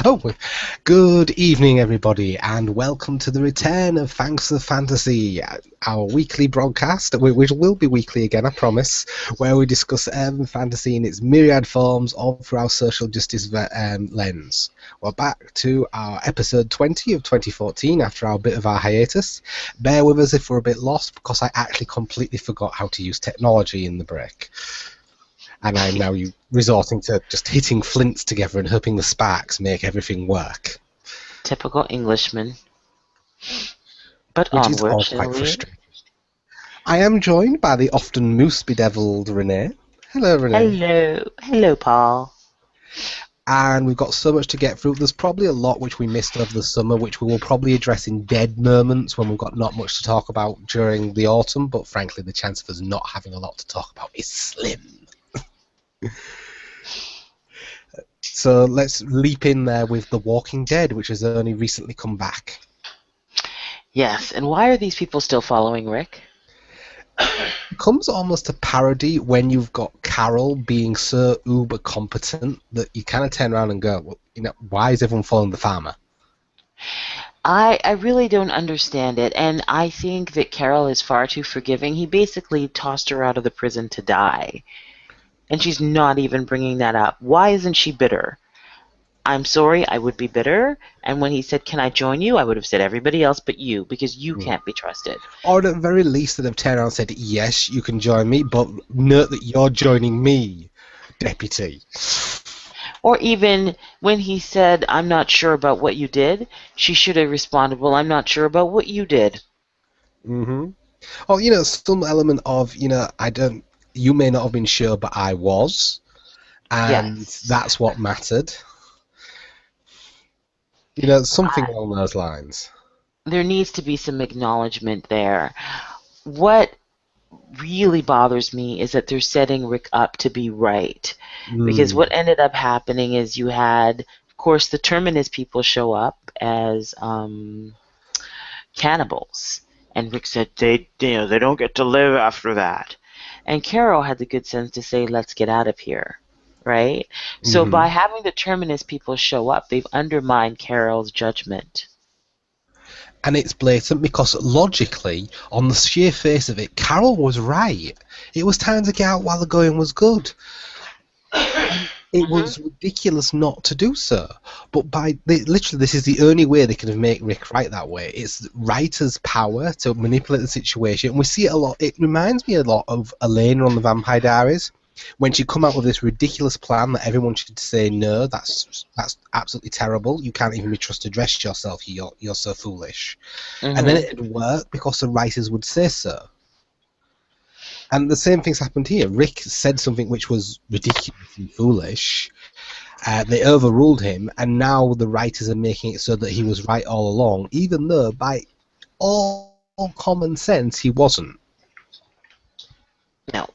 Oh, good evening, everybody, and welcome to the return of Fangs of Fantasy, our weekly broadcast, which will be weekly again, I promise, where we discuss urban fantasy in its myriad forms all through our social justice lens. We're back to our episode 20 of 2014 after our bit of our hiatus. Bear with us if we're a bit lost, because I actually completely forgot how to use technology in the break. And I'm now resorting to just hitting flints together and hoping the sparks make everything work. Typical Englishman. But Which is onward, all shall quite we? frustrating. I am joined by the often moose-bedeviled Renee. Hello, Renee. Hello, Paul. And we've got so much to get through. There's probably a lot which we missed over the summer, which we will probably address in dead moments when we've got not much to talk about during the autumn, but frankly the chance of us not having a lot to talk about is slim. So let's leap in there with The Walking Dead, which has only recently come back. Yes, and why are these people still following Rick? It becomes almost a parody when you've got Carol being so uber competent that you kind of turn around and go, well, why is everyone following the farmer? I really don't understand it, and I think that Carol is far too forgiving. He basically tossed her out of the prison to die, and she's not even bringing that up. Why isn't she bitter? I'm sorry, I would be bitter, and when he said, "Can I join you?" I would have said everybody else but you, because you can't be trusted. Or at the very least, that have turned around and said, yes, you can join me, but note that you're joining me, deputy. Or even when he said, "I'm not sure about what you did," she should have responded, "Well, I'm not sure about what you did." Mm-hmm. Or, some element of, you may not have been sure, but I was, and Yes. that's what mattered. Something along those lines. There needs to be some acknowledgement there. What really bothers me is that they're setting Rick up to be right. Because what ended up happening is you had, of course, the Terminus people show up as cannibals. And Rick said, they don't get to live after that. And Carol had the good sense to say, let's get out of here. Right? So Mm-hmm. by having the Terminus people show up, they've undermined Carol's judgment. And it's blatant because logically, on the sheer face of it, Carol was right. It was time to get out while the going was good. It was ridiculous not to do so. But literally, this is the only way they could have made Rick right that way. It's writers' power to manipulate the situation. And we see it a lot. It reminds me a lot of Elena on the Vampire Diaries, when she come out with this ridiculous plan that everyone should say, no, that's absolutely terrible. You can't even be trusted to dress yourself. You're so foolish. And then it'd work because the writers would say so. And the same thing's happened here. Rick said something which was ridiculously foolish. They overruled him, and now the writers are making it so that he was right all along, even though by all common sense he wasn't. No.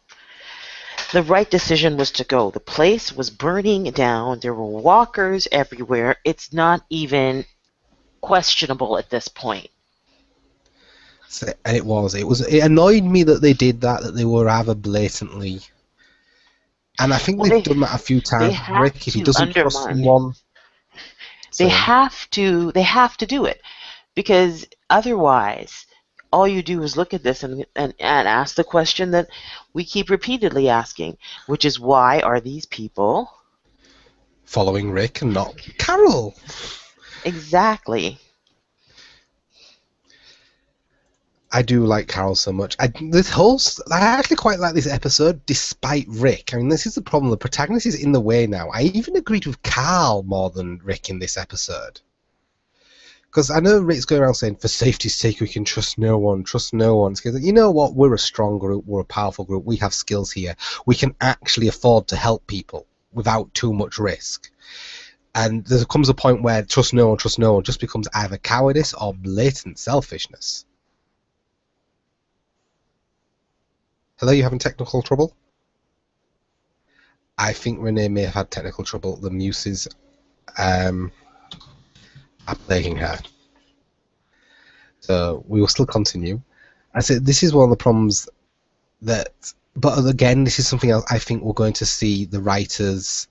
The right decision was to go. The place was burning down. There were walkers everywhere. It's not even questionable at this point. So, and it annoyed me that they did that they were rather blatantly. And I think Well, they've done that a few they times with have Rick. If he to doesn't trust undermine. someone, They so have to. They have to do it, because otherwise, all you do is look at this and ask the question that we keep repeatedly asking, which is, why are these people following Rick and not Carol? exactly? I do like Carol so much. I actually quite like this episode, despite Rick. I mean, this is the problem. The protagonist is in the way now. I even agreed with Carl more than Rick in this episode. Because I know Rick's going around saying, for safety's sake, we can trust no one, trust no one. Because you know what? We're a strong group. We're a powerful group. We have skills here. We can actually afford to help people without too much risk. And there comes a point where trust no one just becomes either cowardice or blatant selfishness. Hello, you having technical trouble? I think Renee may have had technical trouble. The muses are plaguing her. So we will still continue. I said this is one of the problems that But again, this is something else I think we're going to see the writers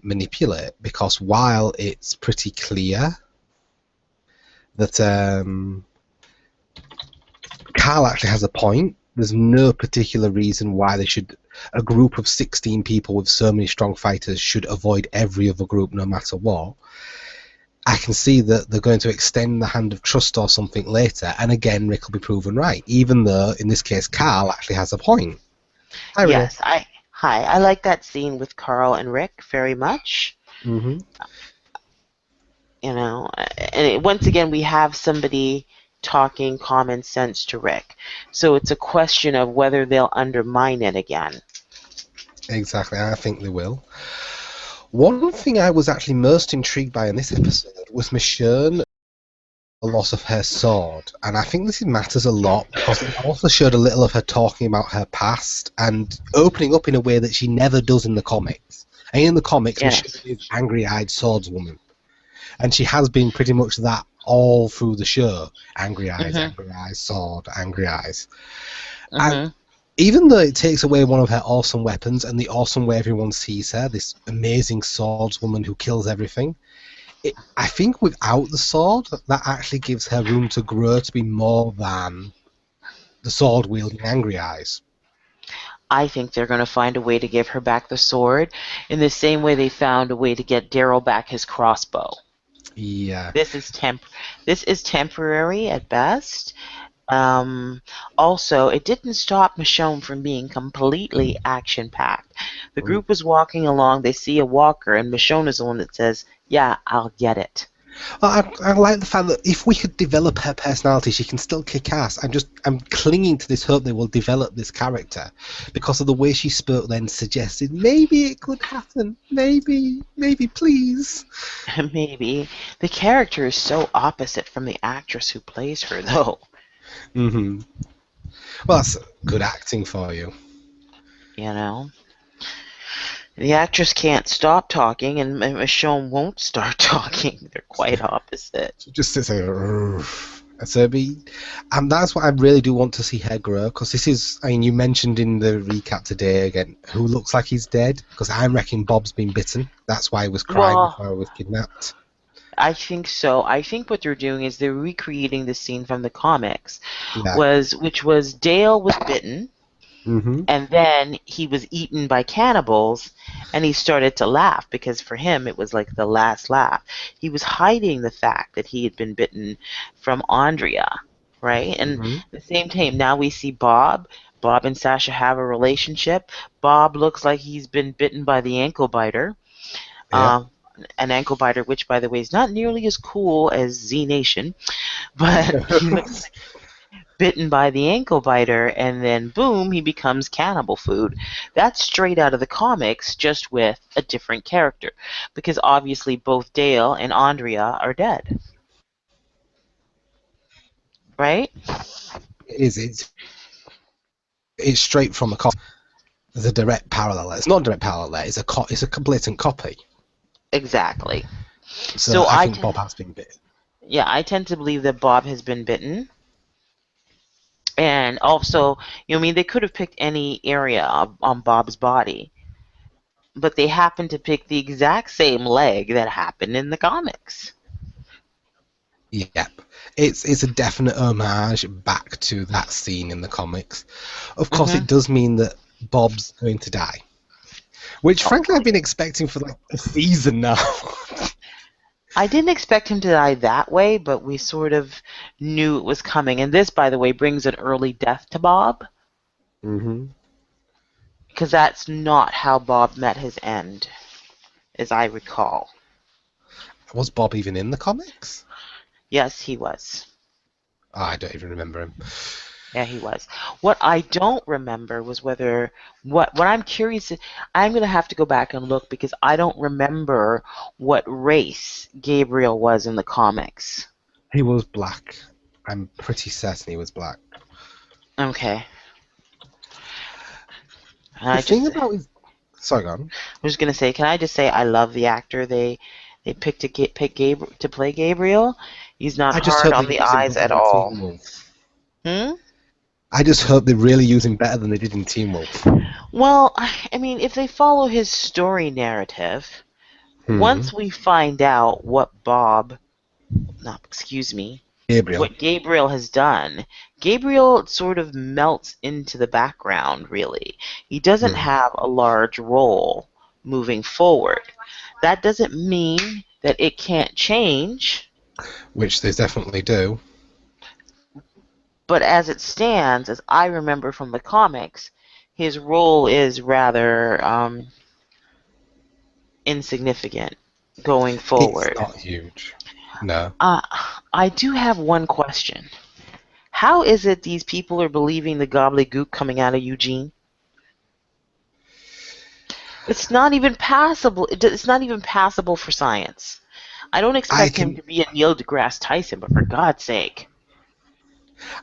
manipulate, because while it's pretty clear that Carl actually has a point, there's no particular reason why a group of 16 people with so many strong fighters should avoid every other group no matter what. I can see that they're going to extend the hand of trust or something later, and again, Rick will be proven right, even though in this case Carl actually has a point. Hi, Renee. Yes, I like that scene with Carl and Rick very much. Mm-hmm. You know, once again we have somebody talking common sense to Rick, so it's a question of whether they'll undermine it again. Exactly, I think they will. One thing I was actually most intrigued by in this episode was Michonne, the loss of her sword, and I think this matters a lot because it also showed a little of her talking about her past and opening up in a way that she never does in the comics. And in the comics, Yes. Michonne is angry-eyed swordswoman, and she has been pretty much that all through the show. Angry eyes, sword, angry eyes. And even though it takes away one of her awesome weapons and the awesome way everyone sees her, this amazing swordswoman who kills everything, I think without the sword, that actually gives her room to grow to be more than the sword-wielding angry eyes. I think they're going to find a way to give her back the sword in the same way they found a way to get Daryl back his crossbow. Yeah. This is temporary at best. Also, it didn't stop Michonne from being completely action-packed. The group was walking along, they see a walker, and Michonne is the one that says, "Yeah, I'll get it." Well, I like the fact that if we could develop her personality, she can still kick ass. I'm clinging to this hope they will develop this character, because of the way she spoke then suggested maybe it could happen. Maybe, please. Maybe. The character is so opposite from the actress who plays her, though. Mm-hmm. Well, that's good acting for you. You know? The actress can't stop talking, and Michonne won't start talking. They're quite opposite. She just sits there. And that's what I really do want to see her grow, because this is, I mean, you mentioned in the recap today again, who looks like he's dead, because I'm reckoning Bob's been bitten. That's why he was crying before he was kidnapped. I think so. I think what they're doing is they're recreating the scene from the comics, Yeah. which was Dale was bitten, and then he was eaten by cannibals, and he started to laugh because for him it was like the last laugh. He was hiding the fact that he had been bitten from Andrea, right? And the same time, now we see Bob. Bob and Sasha have a relationship. Bob looks like he's been bitten by the ankle biter. Yeah. An ankle biter, which by the way is not nearly as cool as Z Nation, but he looks like bitten by the ankle biter, and then boom, he becomes cannibal food. That's straight out of the comics, just with a different character, because obviously both Dale and Andrea are dead, right? It is. It's straight from a comic. There's a direct parallel. It's not a direct parallel there. It's a blatant copy. Exactly. So I think Bob has been bitten. Yeah, I tend to believe that Bob has been bitten. And also, I mean, they could have picked any area on Bob's body, but they happened to pick the exact same leg that happened in the comics. Yep. It's a definite homage back to that scene in the comics. Of course, it does mean that Bob's going to die. Which, frankly, I've been expecting for like a season now. I didn't expect him to die that way, but we sort of knew it was coming. And this, by the way, brings an early death to Bob. Because that's not how Bob met his end, as I recall. Was Bob even in the comics? Yes, he was. Oh, I don't even remember him. Yeah, he was. What I don't remember was whether what I'm curious. I'm going to have to go back and look because I don't remember what race Gabriel was in the comics. He was black. I'm pretty certain he was black. Okay. The thing about his... Sorry, go on. I was going to say, can I just say I love the actor they picked to play Gabriel. He's not hard on the eyes at all. I just hope they really use him better than they did in Teen Wolf. Well, I mean, if they follow his story narrative, Hmm. once we find out what Gabriel. what Gabriel has done, Gabriel sort of melts into the background, really. He doesn't Hmm. have a large role moving forward. That doesn't mean that it can't change, Which they definitely do. but as it stands, as I remember from the comics, his role is rather insignificant going It's forward. not huge. No. Uh, I do have one question. How is it these people are believing the gobbledygook coming out of Eugene? It's not even passable. It's not even passable for science. I don't I expect him can to be a Neil deGrasse Tyson, but for God's sake.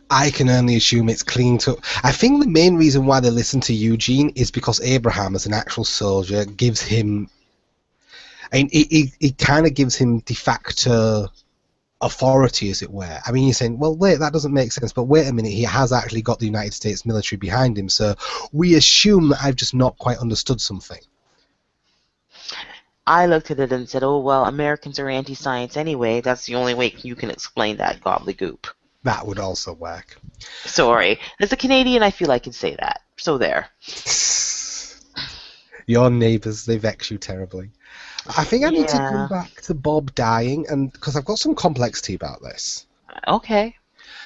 I can only assume it's clean to. I think the main reason why they listen to Eugene is because Abraham, as an actual soldier, gives him. And it kind of gives him de facto authority, as it were. I mean, you're saying, well, wait, that doesn't make sense. But wait a minute, he has actually got the United States military behind him. So we assume that I've just not quite understood something. I looked at it and said, oh, well, Americans are anti science anyway. That's the only way you can explain that gobbledygook. That would also work. Sorry. As a Canadian, I feel I can say that. So there. Your neighbours, they vex you terribly. I think I need to come Yeah. back to Bob dying, and because I've got some complexity about this. Okay.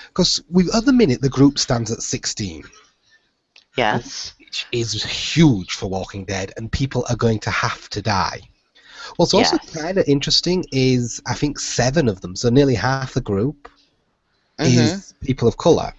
Because at the minute the group stands at 16, Yes. which is huge for Walking Dead, and people are going to have to die. What's also Yes. kind of interesting is I think 7 of them, so nearly half the group, Mm-hmm. is people of colour.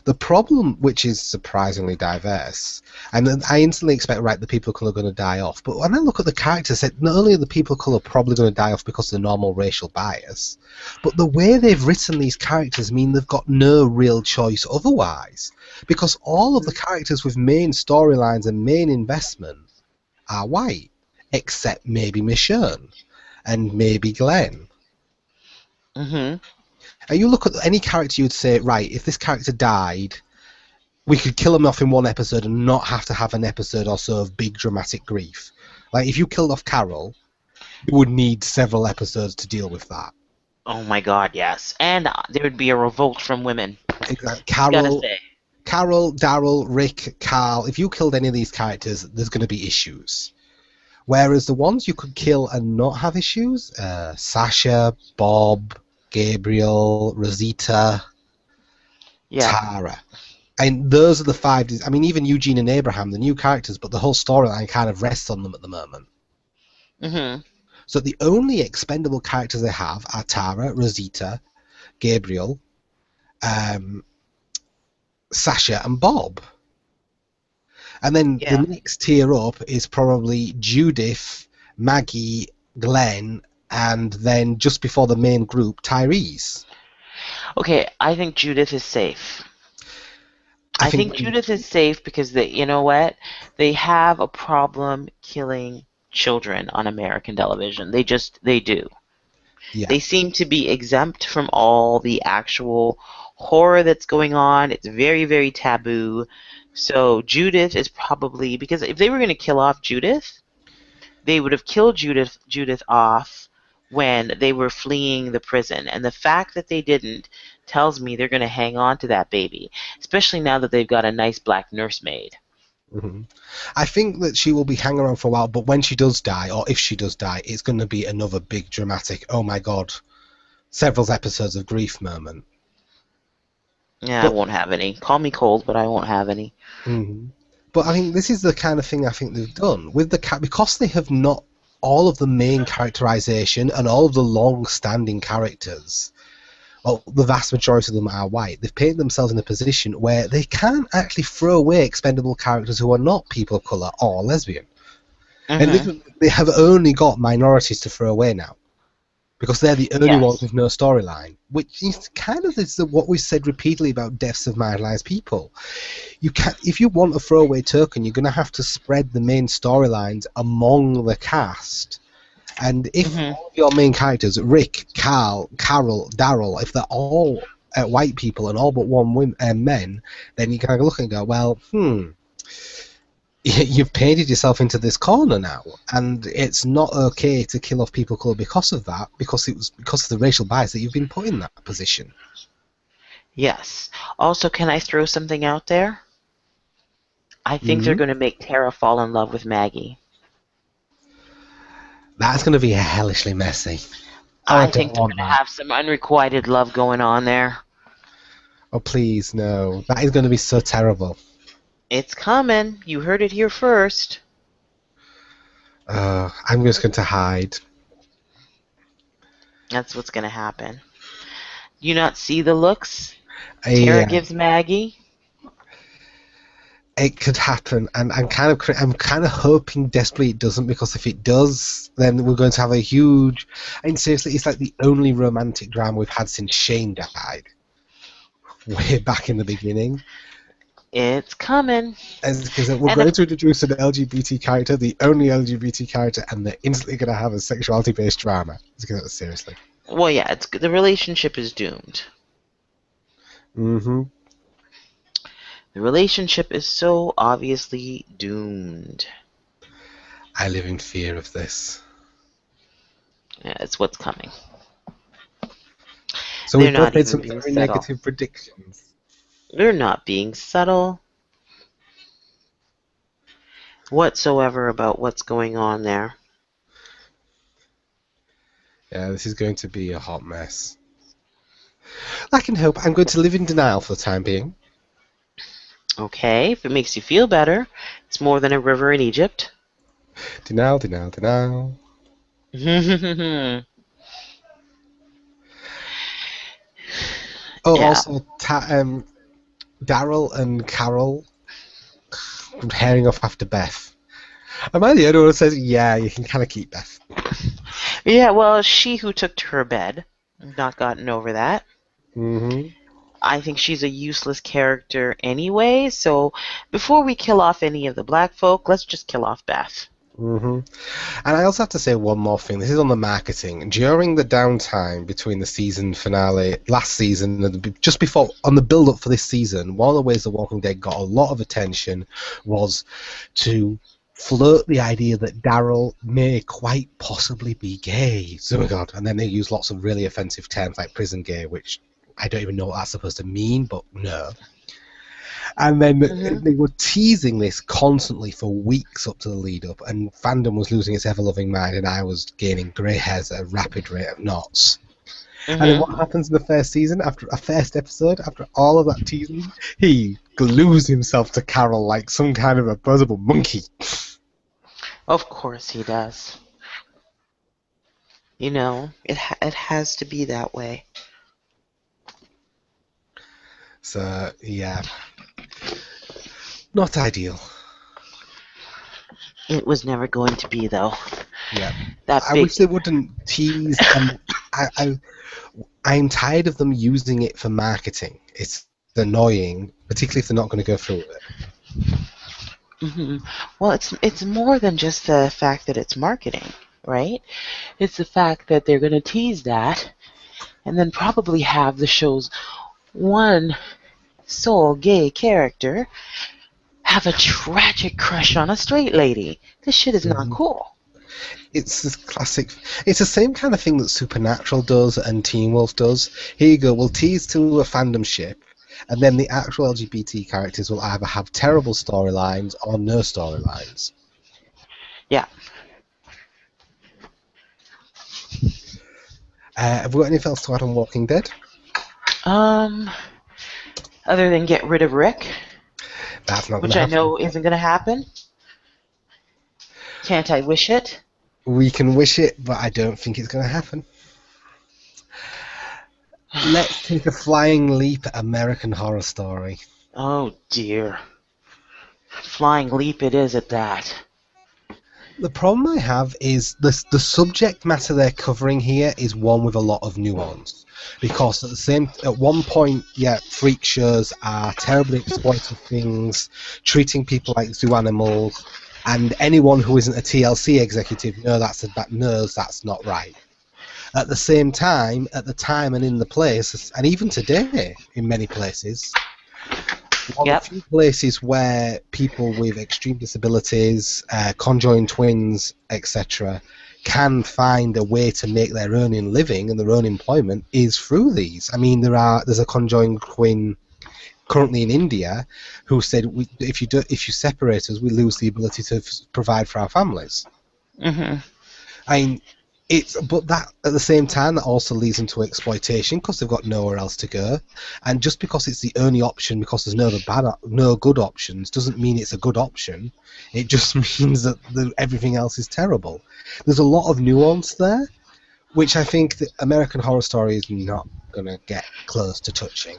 The problem, which is surprisingly diverse, and then I instantly expect, right, the people of colour are going to die off. But when I look at the characters, not only are the people of colour probably going to die off because of the normal racial bias, but the way they've written these characters mean they've got no real choice otherwise. Because all of the characters with main storylines and main investment are white, except maybe Michonne and maybe Glenn. Mm-hmm. And you look at any character, you'd say, right, if this character died, we could kill him off in one episode and not have to have an episode or so of big dramatic grief. Like, if you killed off Carol, you would need several episodes to deal with that. Oh my God, yes. And there would be a revolt from women. Exactly. Gotta say. Carol, Daryl, Rick, Carl, if you killed any of these characters, there's going to be issues. Whereas the ones you could kill and not have issues, Sasha, Bob, Gabriel, Rosita, Yeah. Tara. And those are the 5. I mean, even Eugene and Abraham, the new characters, but the whole storyline kind of rests on them at the moment. Mm-hmm. So the only expendable characters they have are Tara, Rosita, Gabriel, Sasha, and Bob. And then the Yeah. next tier up is probably Judith, Maggie, Glenn, and then just before the main group, Tyrese. Okay, I think Judith is safe. I I think think, Judith is safe because you know what? They have a problem killing children on American television. They do. yeah. They seem to be exempt from all the actual horror that's going on. It's very, very taboo. So Judith is probably, because if they were going to kill off Judith, they would have killed Judith off when they were fleeing the prison. And the fact that they didn't tells me they're going to hang on to that baby, especially now that they've got a nice black nursemaid. Hmm. I think that she will be hanging around for a while, but when she does die, or if she does die, it's going to be another big dramatic, oh my god, several episodes of grief moment. Yeah, I But won't have any. Call me cold, but I won't have any. mhm. But I think this is the kind of thing I think they've done with because they have not all of the main characterization and all of the long-standing characters. Well, the vast majority of them are white. They've painted themselves in a position where they can't actually throw away expendable characters who are not people of color or lesbian. And Mm-hmm. they have only got minorities to throw away now, because they're the only ones Yes. with no storyline, which is kind of what we said repeatedly about deaths of marginalized people. You can, if you want a throwaway token, you're going to have to spread the main storylines among the cast. And if Mm-hmm. all of your main characters, Rick, Carl, Carol, Daryl, if they're all white people and all but one men, then you kind of look and go, well, you've painted yourself into this corner now, and it's not okay to kill off people of colour because of that, because it was because of the racial bias that you've been put in that position. Yes. Also, can I throw something out there? I think they're going to make Tara fall in love with Maggie. That's going to be hellishly messy. I think they're going to have some unrequited love going on there. Oh, please, no. That is going to be so terrible. It's coming. You heard it here first. I'm just going to hide. That's what's going to happen. You not see the looks Tara gives Maggie? It could happen, and I'm kind of hoping desperately it doesn't, because if it does, then we're going to have a huge. And seriously, it's like the only romantic drama we've had since Shane died, way back in the beginning. It's coming. Because we're going to introduce an LGBT character, the only LGBT character, and they're instantly going to have a sexuality-based drama. Seriously. Well, yeah, the relationship is doomed. Mm-hmm. The relationship is so obviously doomed. I live in fear of this. Yeah, it's what's coming. So we've both made some very negative predictions. They're not being subtle whatsoever about what's going on there. Yeah, this is going to be a hot mess. I can hope. I'm going to live in denial for the time being. Okay, if it makes you feel better, it's more than a river in Egypt. Denial, denial, denial. Also, Daryl and Carol herring off after Beth. Am I the only one who says, yeah, you can kind of keep Beth? Yeah, well, she who took to her bed. Not gotten over that. Mm-hmm. I think she's a useless character anyway, so before we kill off any of the black folk, let's just kill off Beth. Mm-hmm. And I also have to say one more thing. This is on the marketing. During the downtime between the season finale last season and just before, on the build-up for this season, one of the ways The Walking Dead got a lot of attention was to float the idea that Daryl may quite possibly be gay. Oh my god. And then they use lots of really offensive terms like prison gay, which I don't even know what that's supposed to mean, but no. And then they were teasing this constantly for weeks up to the lead up, and fandom was losing its ever-loving mind, and I was gaining grey hairs at a rapid rate of knots. And then what happens in the first season, after a first episode, after all of that teasing, he glues himself to Carol like some kind of opposable monkey. Of course he does. You know, it has to be that way. So, yeah. Not ideal. It was never going to be, though. Yeah. I wish they wouldn't tease, and I'm tired of them using it for marketing. It's annoying, particularly if they're not going to go through with it. Well, it's more than just the fact that it's marketing, right? It's the fact that they're going to tease that, and then probably have the show's one sole gay character have a tragic crush on a straight lady. This shit is not cool. It's this classic. It's the same kind of thing that Supernatural does and Teen Wolf does. Here you go. We'll tease to a fandom ship, and then the actual LGBT characters will either have terrible storylines or no storylines. Yeah. Have we got anything else to add on Walking Dead? Other than get rid of Rick, that's not which I know isn't going to happen. Can't I wish it? We can wish it, but I don't think it's going to happen. Let's take a flying leap at American Horror Story. Oh dear. Flying leap it is at that. The problem I have is the subject matter they're covering here is one with a lot of nuance. Because at one point, yeah, freak shows are terribly exploitive things, treating people like zoo animals, and anyone who isn't a TLC executive knows that's not right. At the same time, at the time and in the place, and even today in many places, one of Yep. the few places where people with extreme disabilities, conjoined twins, etc., can find a way to make their own living and their own employment is through these. I mean, there's a conjoined twin currently in India who said, if you separate us, we lose the ability to provide for our families. Mhm. I mean, but that at the same time that also leads them to exploitation because they've got nowhere else to go, and just because it's the only option, because there's no good options, doesn't mean it's a good option. It just means that everything else is terrible. There's a lot of nuance there, which I think that American Horror Story is not going to get close to touching.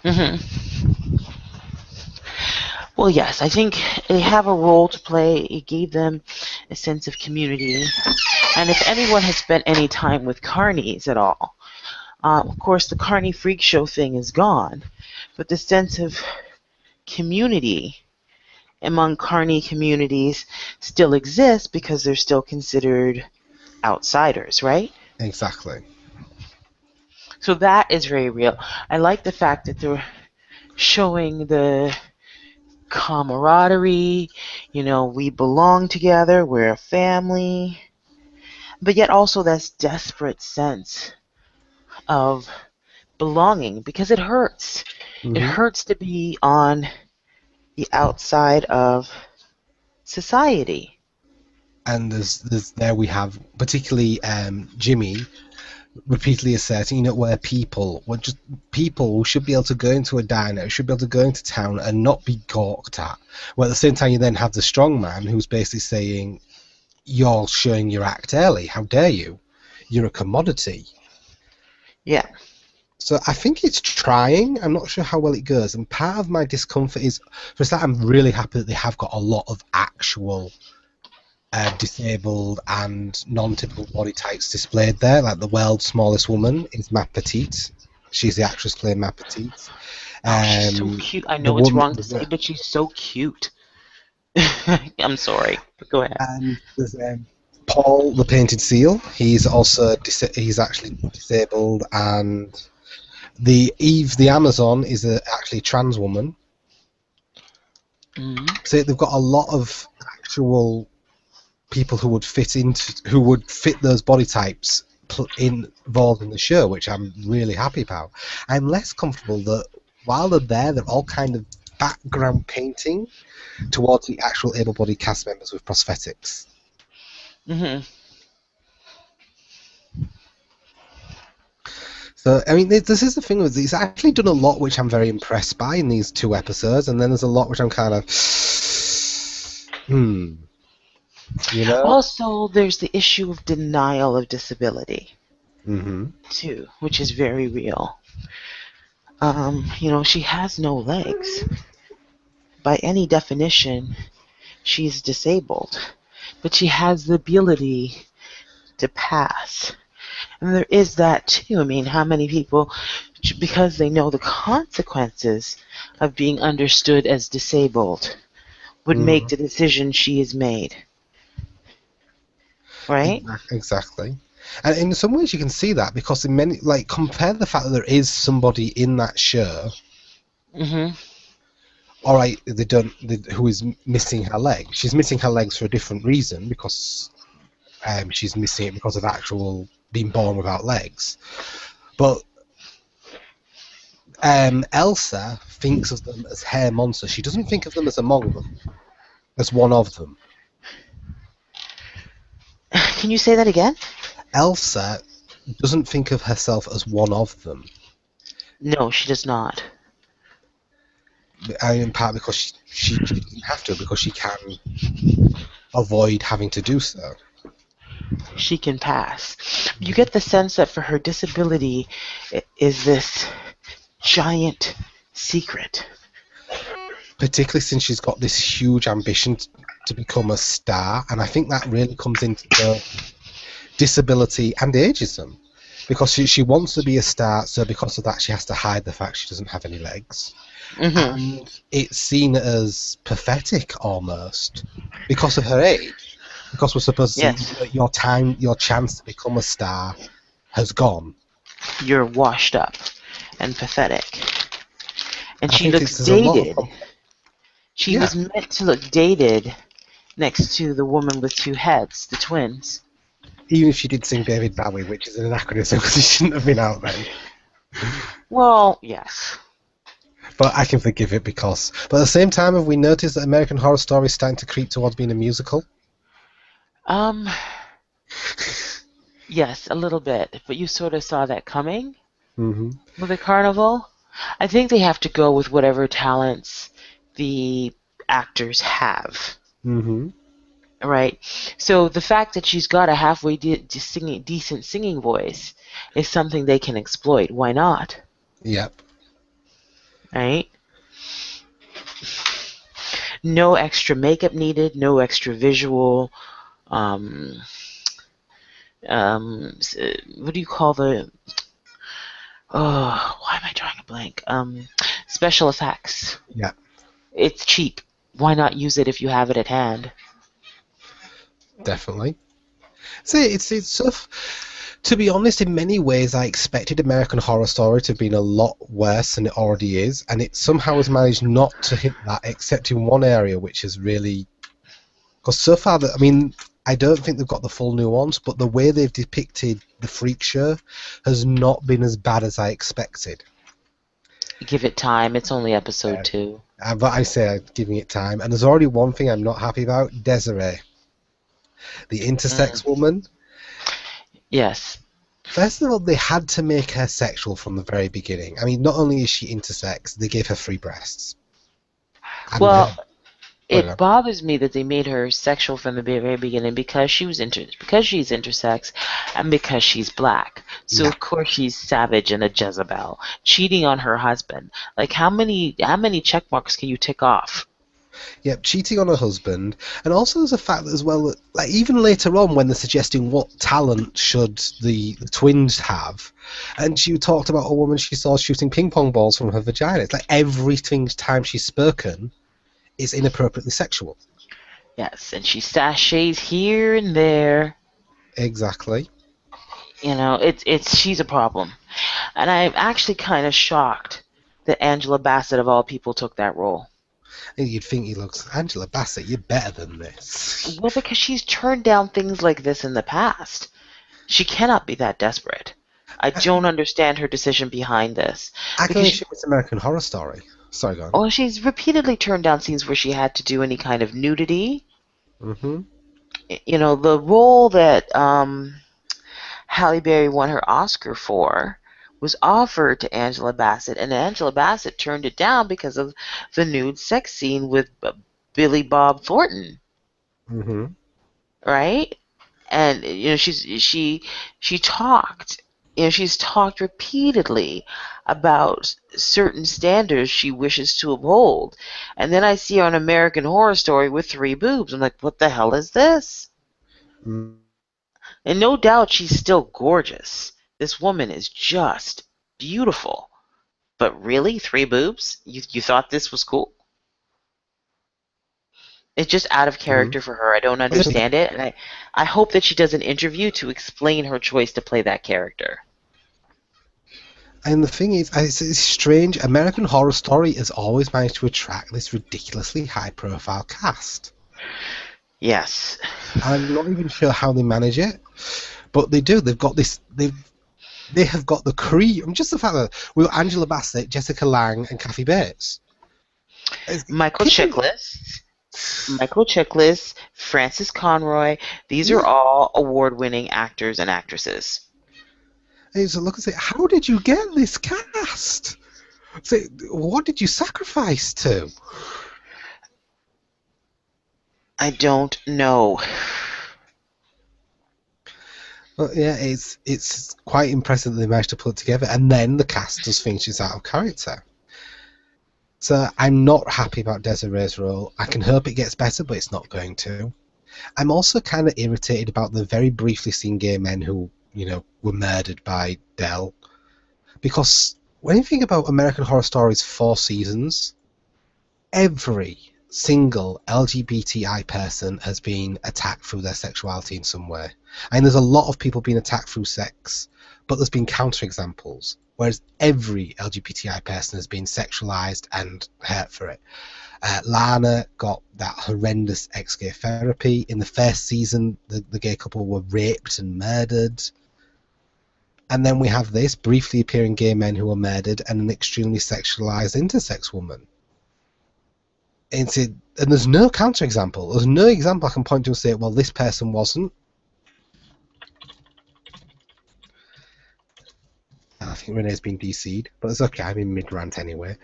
Mhm. Well, yes, I think they have a role to play. It gave them a sense of community. And if anyone has spent any time with carnies at all, of course, the carny freak show thing is gone, but the sense of community among carny communities still exists because they're still considered outsiders, right? Exactly. So that is very real. I like the fact that they're showing the camaraderie, we belong together, we're a family, but yet also this desperate sense of belonging because it hurts. It Hmm. hurts to be on the outside of society. And there we have particularly Jimmy repeatedly asserting, where people should be able to go into a diner, should be able to go into town and not be gawked at. Well, at the same time, you then have the strong man who's basically saying, "You're showing your act early. How dare you? You're a commodity." Yeah. So I think it's trying. I'm not sure how well it goes, and part of my discomfort is, for that, I'm really happy that they have got a lot of actual disabled and non-typical body types displayed there. Like the world's smallest woman is Ma Petite. She's the actress playing Ma Petite. Oh, she's so Um, cute. I the know it's woman, wrong to say, but she's so cute. I'm sorry, but go ahead. and there's Paul, the painted seal. He's also he's actually disabled, and the Eve, the Amazon, is actually a trans woman. Hmm. So they've got a lot of actual people who would fit those body types involved in the show, which I'm really happy about. I'm less comfortable that while they're there, they're all kind of background painting towards the actual able-bodied cast members with prosthetics. Hmm. So, I mean, this is the thing with he's actually done a lot which I'm very impressed by in these 2 episodes, and then there's a lot which I'm kind of, you know? Also, there's the issue of denial of disability, Mm-hmm. too, which is very real. She has no legs. By any definition, she's disabled, but she has the ability to pass. And there is that too. I mean, how many people, because they know the consequences of being understood as disabled, would make Mm-hmm. the decision she has made? Right? Exactly. And in some ways you can see that because in many, like, compare the fact that there is somebody in that show, Hmm. all right, who is missing her leg. She's missing her legs for a different reason because she's missing it because of actual being born without legs. But Elsa thinks of them as hair monsters. She doesn't think of them as among them, as one of them. Can you say that again? Elsa doesn't think of herself as one of them. No, she does not. In part because she doesn't have to, because she can avoid having to do so. She can pass. You get the sense that for her disability is this giant secret. Particularly since she's got this huge ambition to become a star, and I think that really comes into both disability and ageism, because she wants to be a star, so because of that she has to hide the fact she doesn't have any legs. Hmm. And it's seen as pathetic almost because of her age, because we're supposed to Yes. see your chance to become a star has gone. You're washed up and pathetic. And I she think looks there's a lot dated. of She yeah. was meant to look dated next to the woman with two heads, the twins. Even if she did sing David Bowie, which is an anachronism because he shouldn't have been out then. Well, yes. But I can forgive it because. But at the same time, have we noticed that American Horror Story is starting to creep towards being a musical? Um, yes, a little bit. But you sort of saw that coming Mm-hmm. with the carnival. I think they have to go with whatever talents the actors have. Mm-hmm. Right. So the fact that she's got a halfway decent singing voice is something they can exploit. Why not? Yep. Right. No extra makeup needed. No extra visual. Um, what do you call the? Oh, why am I drawing a blank? Special effects. Yeah. It's cheap. Why not use it if you have it at hand? Definitely. See, it's stuff. To be honest, in many ways, I expected American Horror Story to have been a lot worse than it already is, and it somehow has managed not to hit that, except in one area, which is really because so far, I mean, I don't think they've got the full nuance, but the way they've depicted the freak show has not been as bad as I expected. Give it time. It's only episode 2. But I say giving it time, and there's already one thing I'm not happy about: Desiree, the intersex woman. Yes. First of all, they had to make her sexual from the very beginning. I mean, not only is she intersex, they gave her free breasts. And Well, well, it bothers me that they made her sexual from the very beginning because because she's intersex and because she's black. So yeah. of course she's savage and a Jezebel, cheating on her husband. Like how many check marks can you tick off? Yep, cheating on her husband, and also there's a fact as well that, like, even later on when they're suggesting what talent should the twins have, and she talked about a woman she saw shooting ping pong balls from her vagina. It's like every time she's spoken is inappropriately sexual. Yes, and she sachets here and there. Exactly. You know, she's a problem, and I'm actually kind of shocked that Angela Bassett of all people took that role. And you'd think he looks, Angela Bassett, you're better than this. Well, because she's turned down things like this in the past. She cannot be that desperate. I don't understand her decision behind this. I can Because assume it's American Horror Story. Sorry, go on. well, she's repeatedly turned down scenes where she had to do any kind of nudity. Mm-hmm. You know, the role that Halle Berry won her Oscar for was offered to Angela Bassett, and Angela Bassett turned it down because of the nude sex scene with Billy Bob Thornton. Mm-hmm. Right? And you know she talked, you know, she's talked repeatedly about certain standards she wishes to uphold, and then I see her on American Horror Story with 3 boobs. I'm like, what the hell is this? Mm. And no doubt she's still gorgeous. This woman is just beautiful. But really, 3 boobs? You thought this was cool? It's just out of Mm-hmm. character for her. I don't understand it, and I hope that she does an interview to explain her choice to play that character. And the thing is, it's strange. American Horror Story has always managed to attract this ridiculously high-profile cast. Yes. I'm not even sure how they manage it, but they do. They've got this. They have got the cream. I mean, just the fact that we got Angela Bassett, Jessica Lange, and Kathy Bates. Michael Chiklis, Francis Conroy. These are all award-winning actors and actresses. And so look and say, how did you get this cast? So, what did you sacrifice to? I don't know. Well, yeah, it's quite impressive that they managed to put it together, and then the cast just finishes out of character. So I'm not happy about Desiree's role. I can hope it gets better, but it's not going to. I'm also kind of irritated about the very briefly seen gay men who, you know, were murdered by Dell. Because when you think about American Horror Story's 4 seasons, every single LGBTI person has been attacked through their sexuality in some way. And there's a lot of people being attacked through sex, but there's been counterexamples, whereas every LGBTI person has been sexualized and hurt for it. Lana got that horrendous ex-gay therapy. In the first season, the gay couple were raped and murdered. And then we have this briefly appearing gay men who are murdered and an extremely sexualized intersex woman. And there's no counterexample. There's no example I can point to and say, well, this person wasn't. I think Renee's been DC'd, but it's okay. I'm in mid-rant anyway.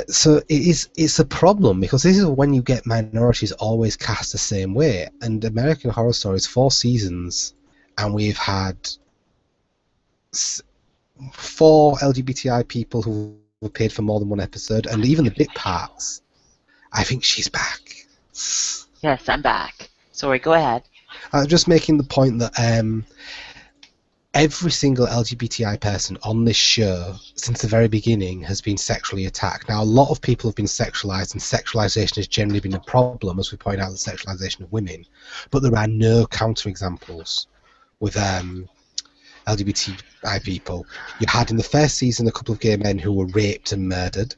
So it's a problem, because this is when you get minorities always cast the same way. And American Horror Story is 4 seasons, and we've had 4 LGBTI people who appeared for more than one episode, and even the bit parts. I think she's back. Yes, I'm back. Sorry, go ahead. I'm just making the point that every single LGBTI person on this show since the very beginning has been sexually attacked. Now, a lot of people have been sexualized, and sexualization has generally been a problem, as we point out, the sexualization of women. But there are no counterexamples with LGBTI people. You had in the first season a couple of gay men who were raped and murdered.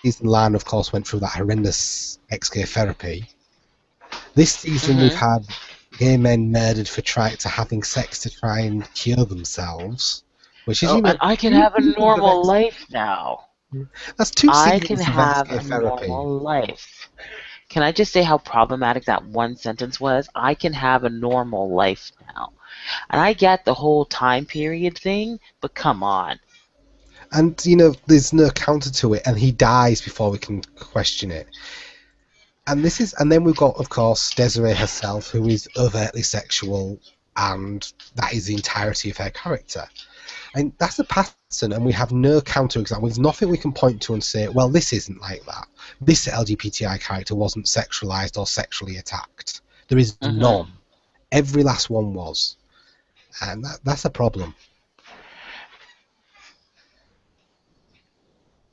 Season Lana, of course, went through that horrendous ex-gay therapy. This season we've had gay men murdered for having sex to try and cure themselves. Which is, and I can have a normal life now. That's 2 seasons I can have a normal life. Can I just say how problematic that one sentence was? I can have a normal life now. And I get the whole time period thing, but come on. And, there's no counter to it, and he dies before we can question it. And then we've got, of course, Desiree herself, who is overtly sexual, and that is the entirety of her character. And that's a pattern, and we have no counterexample. There's nothing we can point to and say, well, this isn't like that. This LGBTI character wasn't sexualized or sexually attacked. There is none. Every last one was. And that's a problem.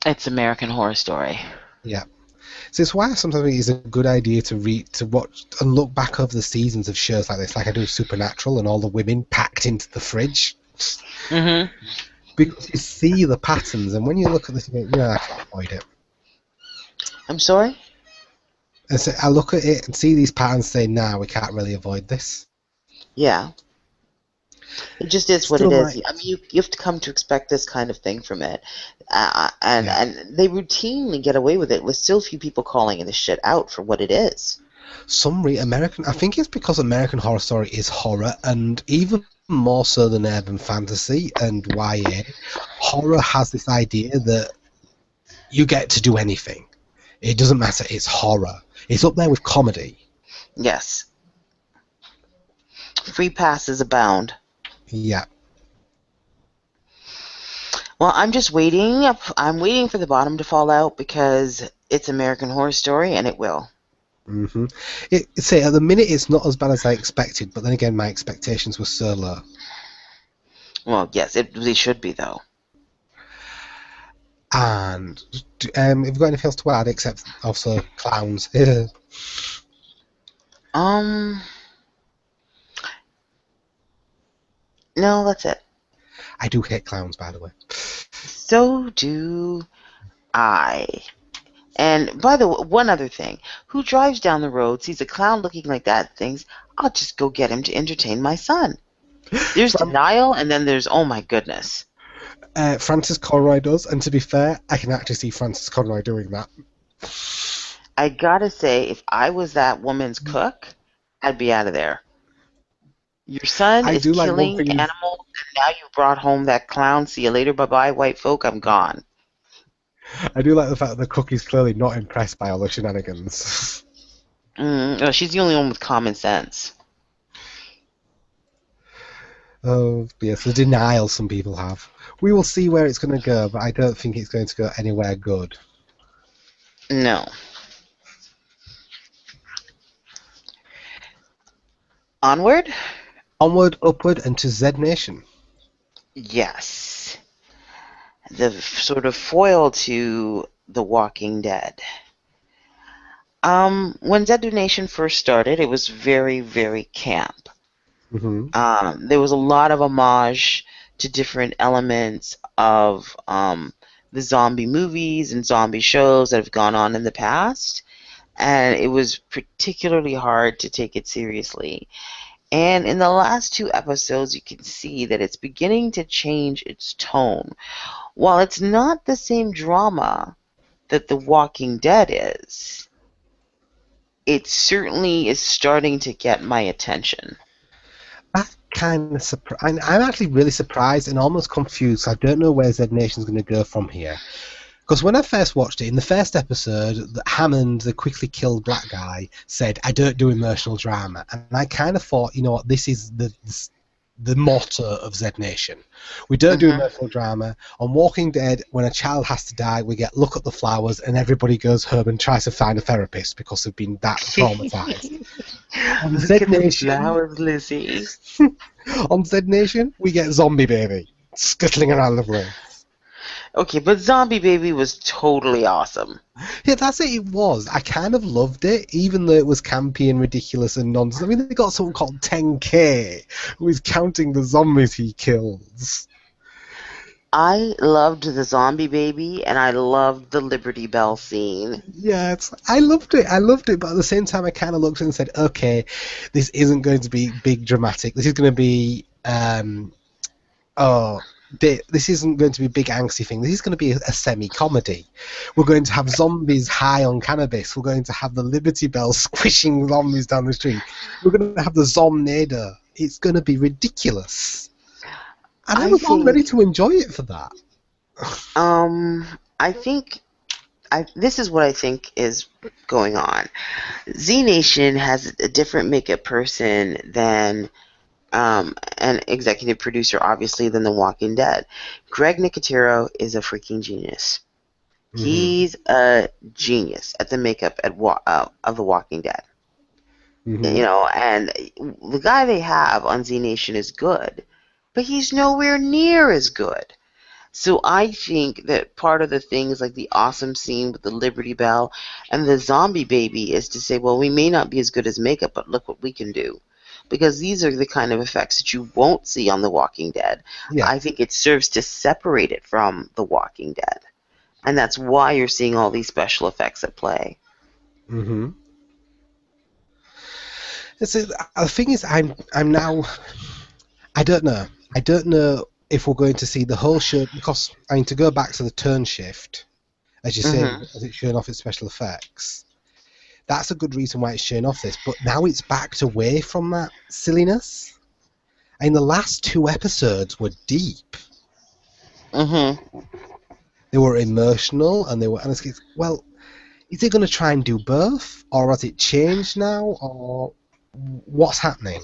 It's American Horror Story. Yeah. So it's why sometimes it's a good idea to watch and look back over the seasons of shows like this, like I do Supernatural and all the women packed into the fridge. Because you see the patterns, and when you look at this, I can't avoid it. I'm sorry? And so I look at it and see these patterns, say, nah, we can't really avoid this. Yeah. It just is what it is. I mean, you have to come to expect this kind of thing from it. And they routinely get away with it with still few people calling this shit out for what it is. I think it's because American Horror Story is horror, and even more so than urban fantasy and YA, horror has this idea that you get to do anything. It doesn't matter, it's horror. It's up there with comedy. Yes. Free passes abound. Yeah. Well, I'm just waiting. I'm waiting for the bottom to fall out because it's American Horror Story, and it will. Say at the minute it's not as bad as I expected, but then again my expectations were so low. Well, yes, they should be though. And have you got anything else to add except also clowns? No, that's it. I do hate clowns, by the way. So do I. And by the way, one other thing. Who drives down the road, sees a clown looking like that, and thinks, I'll just go get him to entertain my son. There's denial, and then there's, oh my goodness. Francis Conroy does, and to be fair, I can actually see Francis Conroy doing that. I gotta say, if I was that woman's cook, I'd be out of there. Your son is killing animals, and now you brought home that clown. See you later, bye-bye, white folk, I'm gone. I do like the fact that the cook is clearly not impressed by all the shenanigans. Well, she's the only one with common sense. Oh, yes, the denial some people have. We will see where it's going to go, but I don't think it's going to go anywhere good. No. Onward? Onward, upward, and to Z Nation. Yes. The sort of foil to The Walking Dead. When Dead Nation first started, it was very, very camp. Hmm. There was a lot of homage to different elements of the zombie movies and zombie shows that have gone on in the past, and it was particularly hard to take it seriously. And in the last two episodes, you can see that it's beginning to change its tone. While it's not the same drama that The Walking Dead is, it certainly is starting to get my attention. That kind of I'm actually really surprised and almost confused. I don't know where Z Nation's going to go from here. Because when I first watched it, in the first episode, Hammond, the quickly killed black guy, said, "I don't do emotional drama," and I kind of thought, you know what, this is the motto of Z Nation. We don't do Mm-hmm. emotional drama. On Walking Dead, when a child has to die, we get look at the flowers, and everybody goes home and tries to find a therapist because they've been that traumatized. On Z Look at the Nation, flowers, Lizzie. on Z Nation, we get zombie baby scuttling around the place. Okay, but Zombie Baby was totally awesome. Yeah, that's it. It was. I kind of loved it, even though it was campy and ridiculous and nonsense. I mean, they got someone called 10K who is counting the zombies he kills. I loved the Zombie Baby, and I loved the Liberty Bell scene. Yeah, I loved it. I loved it, but at the same time, I kind of looked and said, okay, this isn't going to be big dramatic. This is going to be, oh, this isn't going to be a big angsty thing. This is going to be a semi-comedy. We're going to have zombies high on cannabis. We're going to have the Liberty Bell squishing zombies down the street. We're going to have the Zomnado. It's going to be ridiculous. And I I was all ready think, to enjoy it for that. I think, this is what I think is going on. Z Nation has a different makeup person than an executive producer, obviously, than The Walking Dead. Greg Nicotero is a freaking genius. Hmm. He's a genius at the makeup of The Walking Dead. Hmm. And the guy they have on Z Nation is good, but he's nowhere near as good. So I think that part of the things like the awesome scene with the Liberty Bell and the zombie baby is to say, well, we may not be as good as makeup, but look what we can do. Because these are the kind of effects that you won't see on The Walking Dead. Yeah. I think it serves to separate it from The Walking Dead. And that's why you're seeing all these special effects at play. Hmm. The thing is, I'm now. I don't know. I don't know if we're going to see the whole show because I mean to go back to the turn shift, as you say, Hmm. as it's showing off its special effects. That's a good reason why it's showing off this. But now it's backed away from that silliness. And the last two episodes were deep. Hmm. They were emotional, and they were. And it's well, is it going to try and do both, or has it changed now, or what's happening?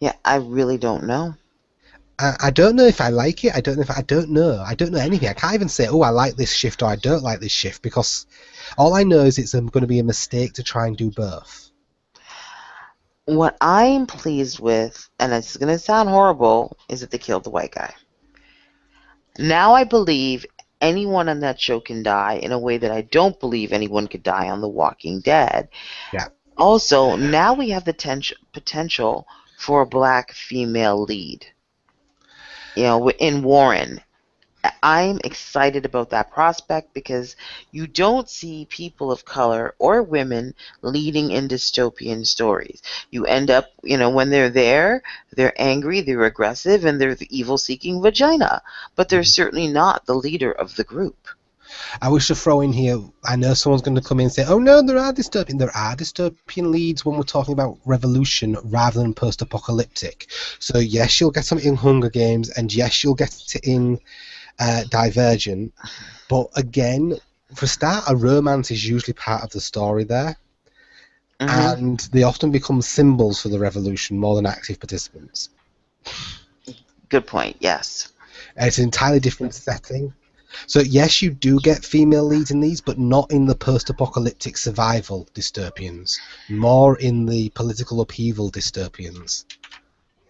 Yeah, I really don't know. I don't know if I like it. I don't know if I don't know. I don't know anything. I can't even say, oh, I like this shift or I don't like this shift because all I know is it's going to be a mistake to try and do both. What I'm pleased with, and it's going to sound horrible, is that they killed the white guy. Now I believe anyone on that show can die in a way that I don't believe anyone could die on The Walking Dead. Yeah. Also, now we have the potential for a black female lead. In Warren. I'm excited about that prospect because you don't see people of color or women leading in dystopian stories. You end up, when they're there, they're angry, they're aggressive, and they're the evil seeking vagina. But they're certainly not the leader of the group. I wish to throw in here, I know someone's going to come in and say, oh no, there are dystopian leads when we're talking about revolution rather than post-apocalyptic. So yes, you'll get something in Hunger Games, and yes, you'll get it in Divergent. But again, for a start, a romance is usually part of the story there. Hmm. And they often become symbols for the revolution more than active participants. Good point, yes. It's an entirely different setting. So yes, you do get female leads in these, but not in the post-apocalyptic survival dystopians, more in the political upheaval dystopians.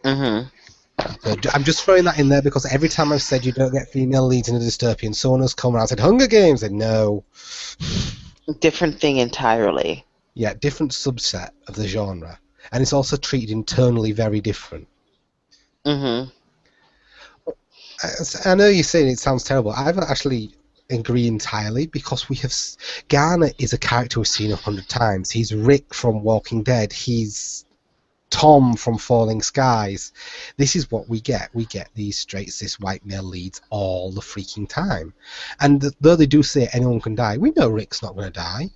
Hmm. So I'm just throwing that in there because every time I've said you don't get female leads in a dystopian, someone has come around and said Hunger Games, and no, Different thing entirely. yeah, different subset of the genre, and it's also treated internally very different. Mm-hmm. I know you're saying it sounds terrible. I don't actually agree entirely because Garner is a character we've seen 100 times. He's Rick from Walking Dead. He's Tom from Falling Skies. This is what we get. We get these straight cis white male leads all the freaking time. And though they do say anyone can die, we know Rick's not going to die.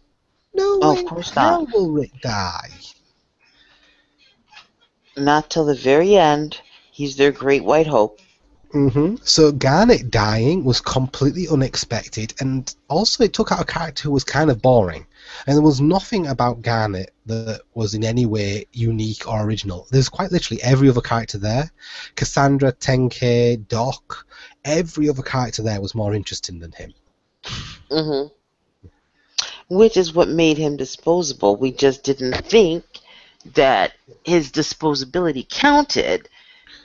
No Oh, way of in course not. hell will Rick die. Not till the very end. He's their great white hope. So Garnet dying was completely unexpected, and also it took out a character who was kind of boring. And there was nothing about Garnet that was in any way unique or original. There's quite literally every other character there. Cassandra, Tenke, Doc, every other character there was more interesting than him. Mm-hmm. Which is what made him disposable. We just didn't think that his disposability counted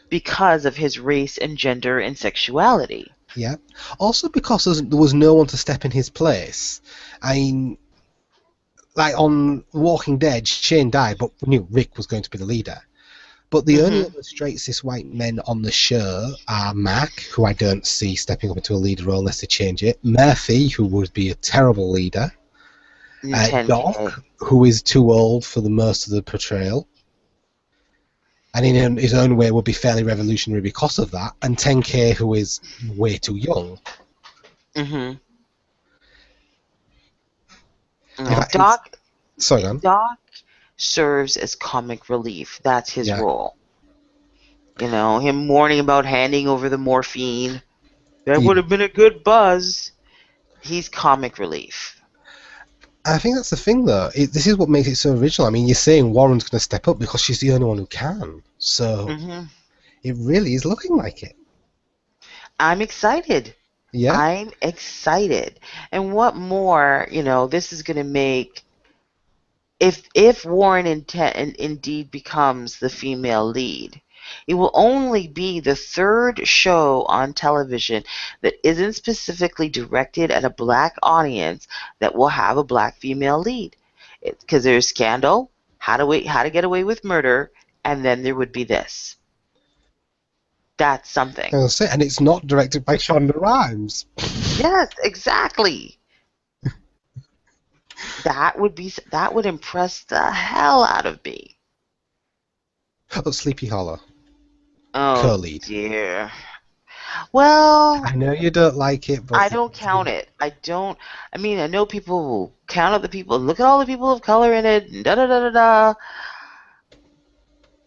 because of his race and gender and sexuality. Yeah. Also because there was no one to step in his place. I mean, like on Walking Dead, Shane died, but we knew Rick was going to be the leader. But the only Mm-hmm. other straight cis white men on the show are Mac, who I don't see stepping up into a leader role unless they change it, Murphy, who would be a terrible leader, And 10K. Doc, who is too old for the most of the portrayal, and in his own way would be fairly revolutionary because of that, and 10K, who is way too young. Mm-hmm. In No, fact, sorry, man. Doc serves as comic relief. That's his Yeah. role. You know, him mourning about handing over the morphine. That would Yeah. have been a good buzz. He's comic relief. I think that's the thing, though. This is what makes it so original. I mean, you're saying Warren's going to step up because she's the only one who can. So Mm-hmm. it really is looking like it. I'm excited. Yeah. I'm excited. And what more, this is going to make, if Warren indeed becomes the female lead, it will only be the third show on television that isn't specifically directed at a black audience that will have a black female lead. Because there's Scandal, How to Get Away with Murder, and then there would be this. That's something. And it's not directed by Shonda Rhimes. Yes, exactly. That would impress the hell out of me. Oh, Sleepy Hollow. Oh Co-lead. dear. Well, I know you don't like it, but I don't count it. I don't. I mean, I know people will count up the people. Look at all the people of color in it. Da da da da da.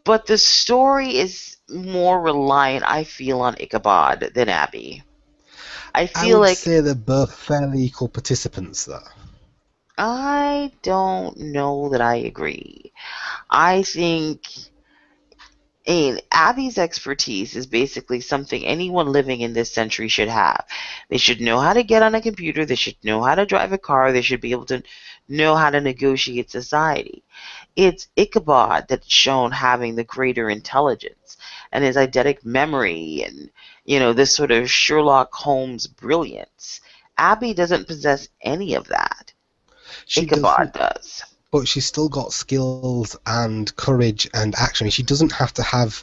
But the story is more reliant, I feel, on Ichabod than Abby. I I feel would like say they're both fairly equal participants, though. I don't know that I agree. I think Abby's expertise is basically something anyone living in this century should have. They should know how to get on a computer. They should know how to drive a car. They should be able to know how to negotiate society. It's Ichabod that's shown having the greater intelligence and his eidetic memory and, this sort of Sherlock Holmes brilliance. Abby doesn't possess any of that. She Ichabod doesn't, does. but she's still got skills and courage and action. I mean, she doesn't have to have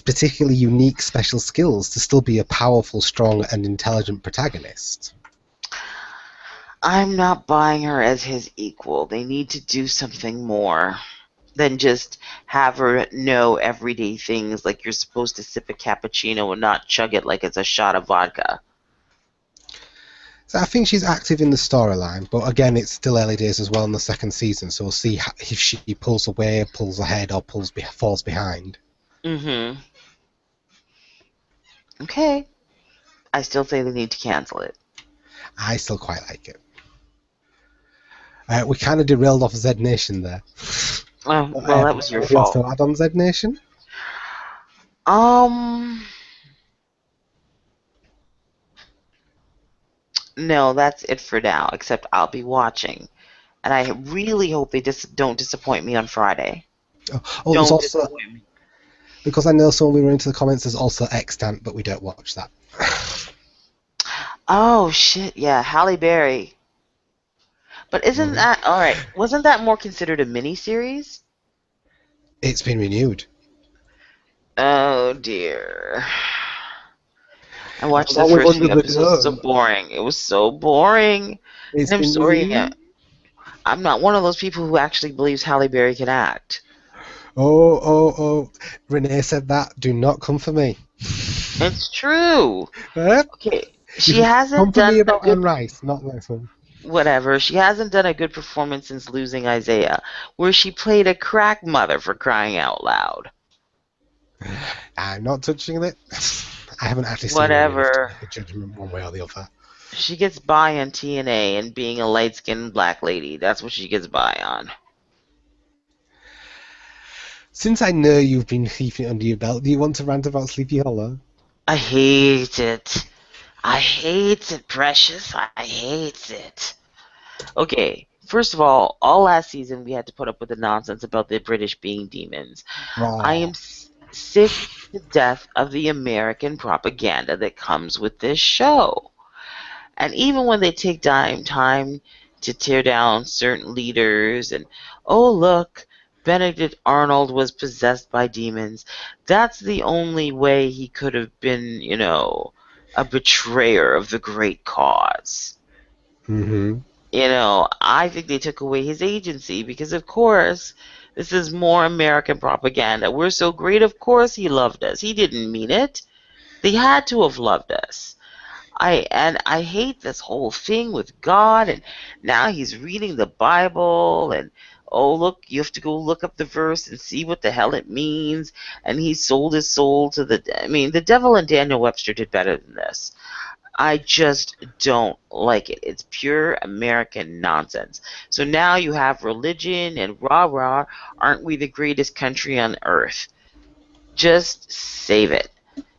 particularly unique special skills to still be a powerful, strong, and intelligent protagonist. I'm not buying her as his equal. They need to do something more than just have her know everyday things like you're supposed to sip a cappuccino and not chug it like it's a shot of vodka. So I think she's active in the storyline, but again, it's still early days as well in the second season, so we'll see if she pulls away, pulls ahead, or falls behind. Mm-hmm. Okay. I still say they need to cancel it. I still quite like it. We kind of derailed off Z Nation there. Well, that was your Anything else fault. to add on Z Nation? Um, no, that's it for now, except I'll be watching. And I really hope they don't disappoint me on Friday. Oh, Don't disappoint me. Because I know someone we were into the comments, there's also Extant, but we don't watch that. Oh shit, yeah, Halle Berry. But isn't that all right? Wasn't that more considered a miniseries? It's been renewed. Oh dear. I watched the Along with first Under few the episodes. So Dome. boring. It was so boring. It's And I'm been sorry, renewed. I'm not one of those people who actually believes Halle Berry can act. Oh. Renee said that. Do not come for me. It's true. Eh? Okay, You she can come hasn't for me done a about Anne good Rice, not this one. whatever. She hasn't done a good performance since Losing Isaiah, where she played a crack mother for crying out loud. I'm not touching it. I haven't actually seen any enough to Whatever. make a judgment one way or the other. She gets by on TNA and being a light-skinned black lady. That's what she gets by on. Since I know you've been keeping it under your belt, do you want to rant about Sleepy Hollow? I hate it. I hate it, Precious. I hate it. Okay, first of all last season we had to put up with the nonsense about the British being demons. I am Raw. sick to death of the American propaganda that comes with this show. And even when they take time to tear down certain leaders and, oh, look, Benedict Arnold was possessed by demons, that's the only way he could have been, a betrayer of the great cause. Mm-hmm. I think they took away his agency because, of course, this is more American propaganda. We're so great, of course he loved us. He didn't mean it. They had to have loved us. I hate this whole thing with God, and now he's reading the Bible, and oh look, you have to go look up the verse and see what the hell it means, and he sold his soul to the devil and Daniel Webster did better than this. I just don't like it. It's pure American nonsense. So now you have religion and rah rah, aren't we the greatest country on earth? Just save it.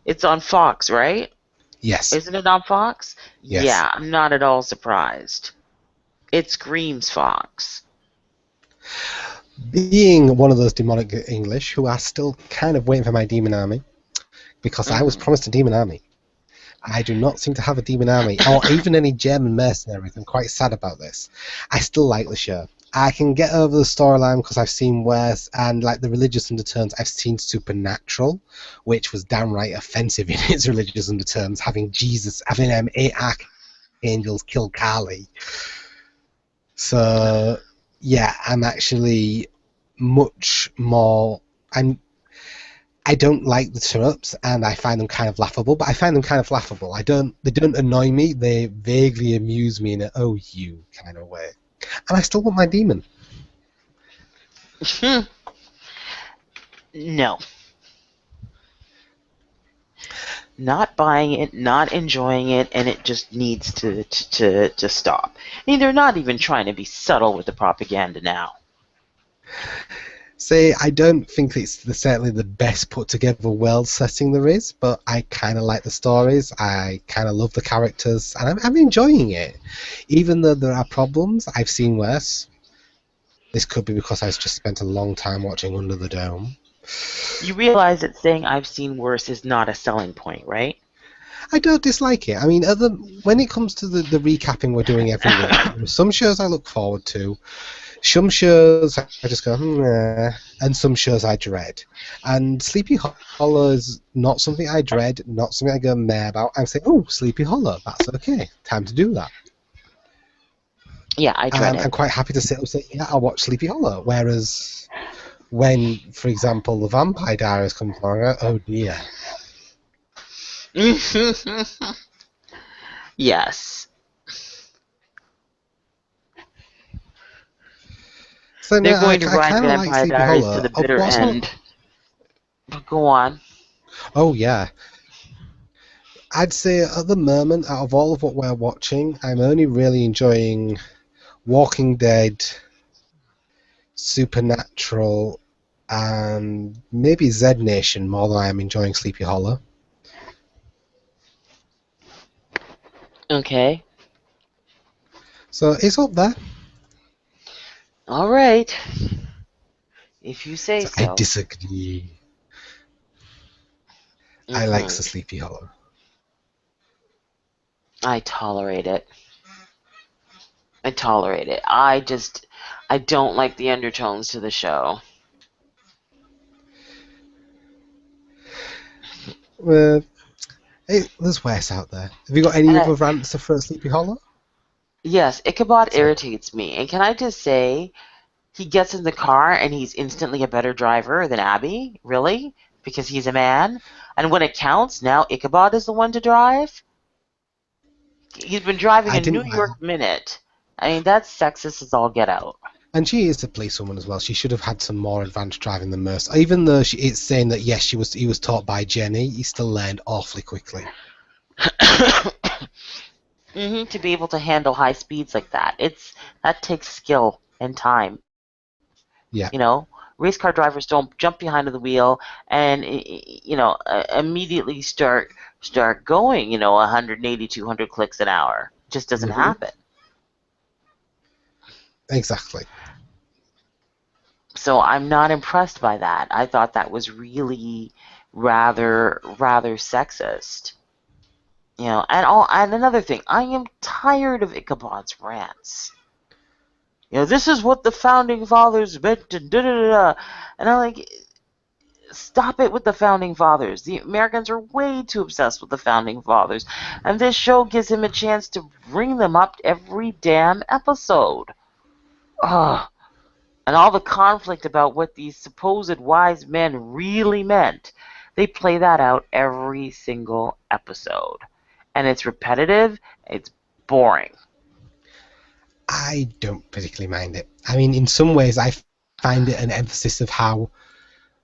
It's on Fox, right? Yes. Isn't it on Fox? Yes. Yeah, I'm not at all surprised. It screams Fox. Being one of those demonic English who are still kind of waiting for my demon army, because I was Mm. promised a demon army. I do not seem to have a demon army, or even any German mercenaries. I'm quite sad about this. I still like the show. I can get over the storyline because I've seen worse, and like the religious undertones, I've seen Supernatural, which was downright offensive in its religious undertones, having 8 archangels kill Kali. So yeah, I'm actually much more. I don't like the tropes, and I find them kind of laughable. But I find them kind of laughable. They don't annoy me. They vaguely amuse me in a "oh you" kind of way. And I still want my demon. No. Not buying it, not enjoying it, and it just needs to stop. I mean, they're not even trying to be subtle with the propaganda now. Say, I don't think it's certainly the best put together world setting there is, but I kind of like the stories. I kind of love the characters, and I'm enjoying it. Even though there are problems, I've seen worse. This could be because I've just spent a long time watching Under the Dome. You realize that saying I've seen worse is not a selling point, right? I don't dislike it. I mean, when it comes to the recapping we're doing every week, there are some shows I look forward to, some shows I just go, and some shows I dread. And Sleepy Hollow is not something I dread, not something I go meh about. I say, oh, Sleepy Hollow, that's okay. Time to do that. Yeah, I dread And I'm it. quite happy to sit and say, yeah, I'll watch Sleepy Hollow. Whereas when, for example, the Vampire Diaries comes along, I go, oh dear. Yes. So no, They're I going to ride kind of like Vampire Sleepy Diaries to Hollow. the bitter What's not? end. But go on. Oh yeah. I'd say at the moment, out of all of what we're watching, I'm only really enjoying Walking Dead, Supernatural, and maybe Z Nation more than I am enjoying Sleepy Hollow. Okay. So it's up there. All right. If you say So I so. disagree. I likes Hmm. the Sleepy Hollow. I tolerate it. I tolerate it. I don't like the undertones to the show. Well, there's worse out there. Have you got any And other rants for Sleepy Hollow? yes, Ichabod So, irritates me. And can I just say, he gets in the car and he's instantly a better driver than Abby? Really? Because he's a man? And when it counts, now Ichabod is the one to drive? He's been driving I a New didn't like York that. Minute. I mean, that's sexist as all get out. And she is a policewoman as well. She should have had some more advanced driving than most. Even though it's saying that yes, he was taught by Jenny, he still learned awfully quickly. To be able to handle high speeds like that, that takes skill and time. Yeah. You know, race car drivers don't jump behind the wheel and immediately start going. 180, 200 clicks an hour. It just doesn't Hmm. happen. Exactly. So I'm not impressed by that. I thought that was really rather sexist. And another thing, I am tired of Ichabod's rants. This is what the founding fathers meant to da da da. And I'm like, stop it with the founding fathers. The Americans are way too obsessed with the founding fathers, and this show gives him a chance to bring them up every damn episode. Ugh. And all the conflict about what these supposed wise men really meant. They play that out every single episode. And it's repetitive, it's boring. I don't particularly mind it. I mean, in some ways, I find it an emphasis of how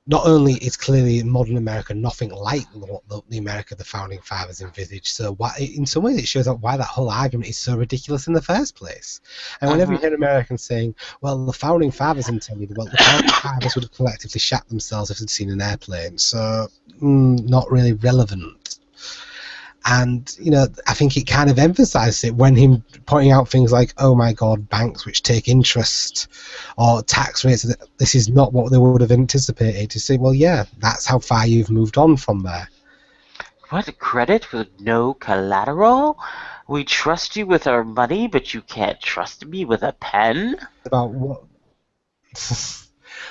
not only is clearly modern America nothing like what the America the founding fathers envisaged, so in some ways it shows up why that whole argument is so ridiculous in the first place. And whenever you Mm-hmm. hear Americans saying, well, the founding fathers intended, well, the founding fathers would have collectively shat themselves if they'd seen an airplane, so not really relevant. And, I think it kind of emphasizes it when him pointing out things like, oh my God, banks which take interest or tax rates, this is not what they would have anticipated. To say, well, yeah, that's how far you've moved on from there. What, credit with no collateral? We trust you with our money, but you can't trust me with a pen? About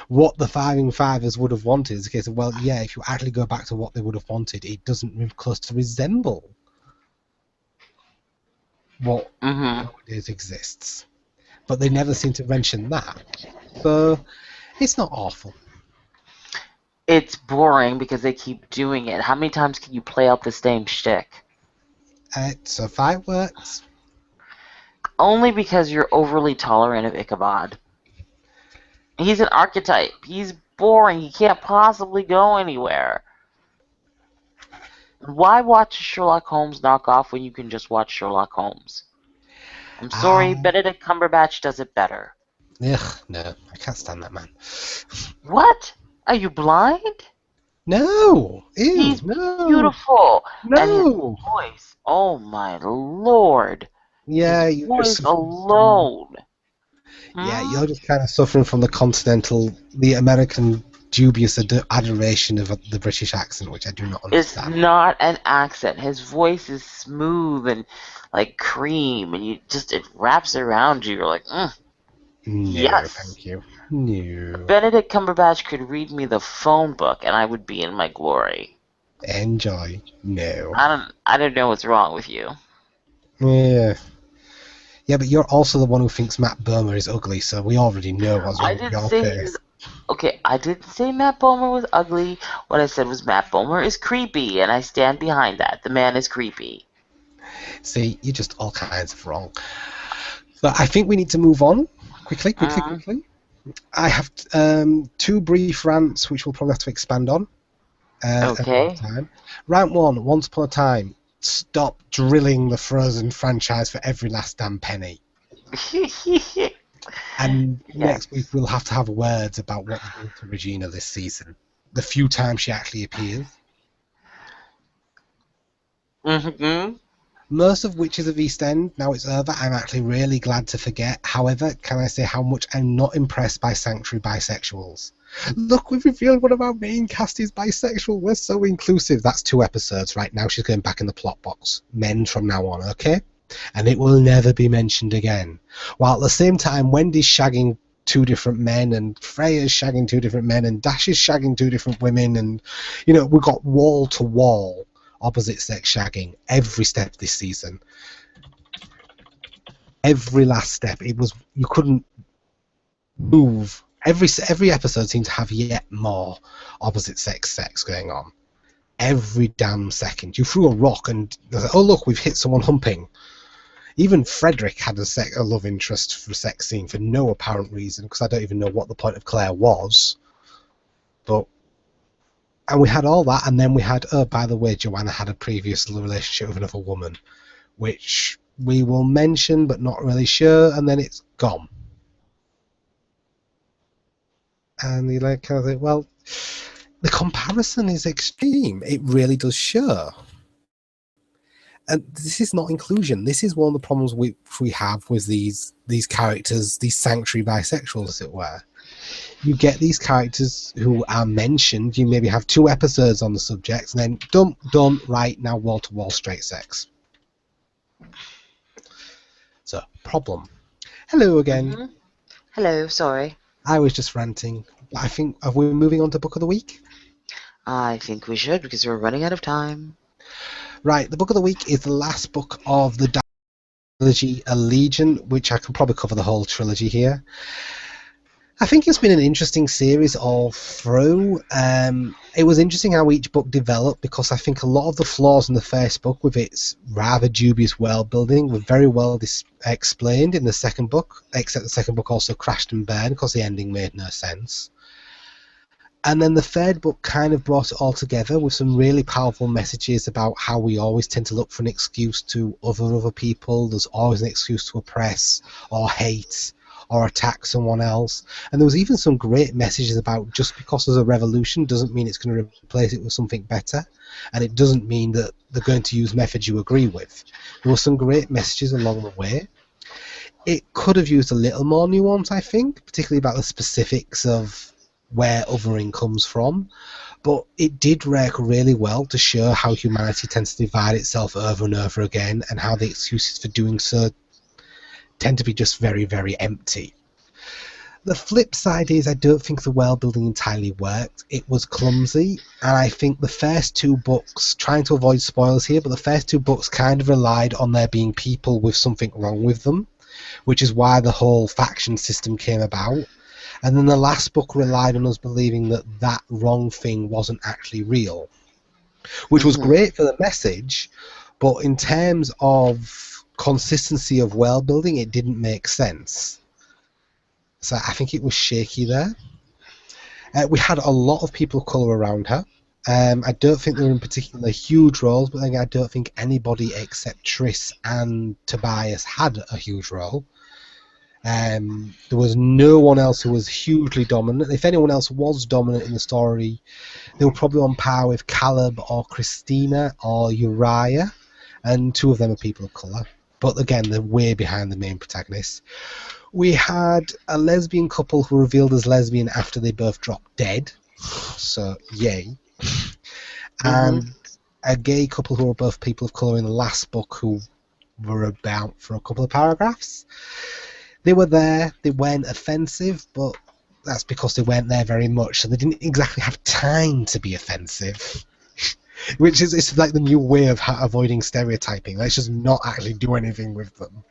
what the founding fathers would have wanted is a case of, well, yeah, if you actually go back to what they would have wanted, it doesn't move close to resemble what Mm-hmm. nowadays exists. But they never seem to mention that. So it's not awful. It's boring because they keep doing it. How many times can you play out the same shtick? So far it works. Only because you're overly tolerant of Ichabod. He's an archetype. He's boring. He can't possibly go anywhere. Why watch Sherlock Holmes knockoff when you can just watch Sherlock Holmes? I'm sorry, Um, Benedict Cumberbatch does it better. Ugh, no, I can't stand that man. What? Are you blind? No, ew, He's no, beautiful. And his no. voice, oh my lord. His Yeah, you're just voice suffering from. alone. Yeah, Hmm? you're just kind of suffering from the American dubious adoration of the British accent, which I do not It's understand. not an accent. His voice is smooth and like cream, and it wraps around you. You're like, No, yes. thank you. No. Benedict Cumberbatch could read me the phone book, and I would be in my glory. Enjoy. No. I don't know what's wrong with you. Yeah. Yeah, but you're also the one who thinks Matt Bomer is ugly, so we already know what's I wrong with didn't your say he was case. okay. I didn't say Matt Bomer was ugly. What I said was Matt Bomer is creepy, and I stand behind that. The man is creepy. See, you're just all kinds of wrong. So I think we need to move on quickly. Mm, I have two brief rants which we'll probably have to expand on another okay. time. Rant one, Once Upon a Time. Stop drilling the Frozen franchise for every last damn penny. And next week Yes. we'll have to have words about what they're doing to Regina this season. The few times she actually appears. Mm-hmm. Most of Witches of East End, now it's over, I'm actually really glad to forget. However, can I say how much I'm not impressed by Sanctuary bisexuals? Look, we've revealed one of our main cast is bisexual. We're so inclusive. That's 2 episodes right now. She's going back in the plot box. Men from now on, okay? And it will never be mentioned again. While at the same time, Wendy's shagging 2 different men, and Freya's shagging 2 different men, and Dash is shagging 2 different women, and we've got wall to wall opposite sex shagging every step this season. Every last step. You couldn't move. Every episode seemed to have yet more opposite sex going on. Every damn second. You threw a rock and oh look, we've hit someone humping. Even Frederick had a love interest for a sex scene for no apparent reason, because I don't even know what the point of Claire was. And we had all that, and then we had, oh, by the way, Joanna had a previous relationship with another woman, which we will mention but not really sure, and then it's gone. And you're like, well, the comparison is extreme. It really does show. And this is not inclusion. This is one of the problems we have with these characters, these sanctuary bisexuals, as it were. You get these characters who are mentioned, you maybe have 2 episodes on the subject, and then done, right, now wall-to-wall straight sex. So, problem. Hello again. Mm-hmm. Hello, sorry. I was just ranting. I think, are we moving on to Book of the Week? I think we should, because we're running out of time. Right, the Book of the Week is the last book of the trilogy Allegiant, which I could probably cover the whole trilogy here. I think it's been an interesting series all through. It was interesting how each book developed, because I think a lot of the flaws in the first book with its rather dubious world building were very well explained in the second book, except the second book also crashed and burned because the ending made no sense. And then the third book kind of brought it all together with some really powerful messages about how we always tend to look for an excuse to other people. There's always an excuse to oppress or hate or attack someone else. And there was even some great messages about just because there's a revolution doesn't mean it's going to replace it with something better. And it doesn't mean that they're going to use methods you agree with. There were some great messages along the way. It could have used a little more nuance, I think, particularly about the specifics of where othering comes from, but it did work really well to show how humanity tends to divide itself over and over again, and how the excuses for doing so tend to be just very, very empty. The flip side is I don't think the world building entirely worked. It was clumsy, and I think the first 2 books, trying to avoid spoilers here, but the first 2 books kind of relied on there being people with something wrong with them, which is why the whole faction system came about. And then the last book relied on us believing that that wrong thing wasn't actually real, which was great for the message, but in terms of consistency of world building, it didn't make sense. So I think it was shaky there. We had a lot of people of colour around her. I don't think they were in particular huge roles, but then I don't think anybody except Triss and Tobias had a huge role. There was no one else who was hugely dominant. If anyone else was dominant in the story, they were probably on par with Caleb or Christina or Uriah, and 2 of them are people of colour. But again, they're way behind the main protagonists. We had a lesbian couple who were revealed as lesbian after they both dropped dead, so yay. And a gay couple who were both people of colour in the last book who were about for a couple of paragraphs. They were there, they weren't offensive, but that's because they weren't there very much, so they didn't exactly have time to be offensive. Which is, it's like the new way of avoiding stereotyping. Let's just not actually do anything with them.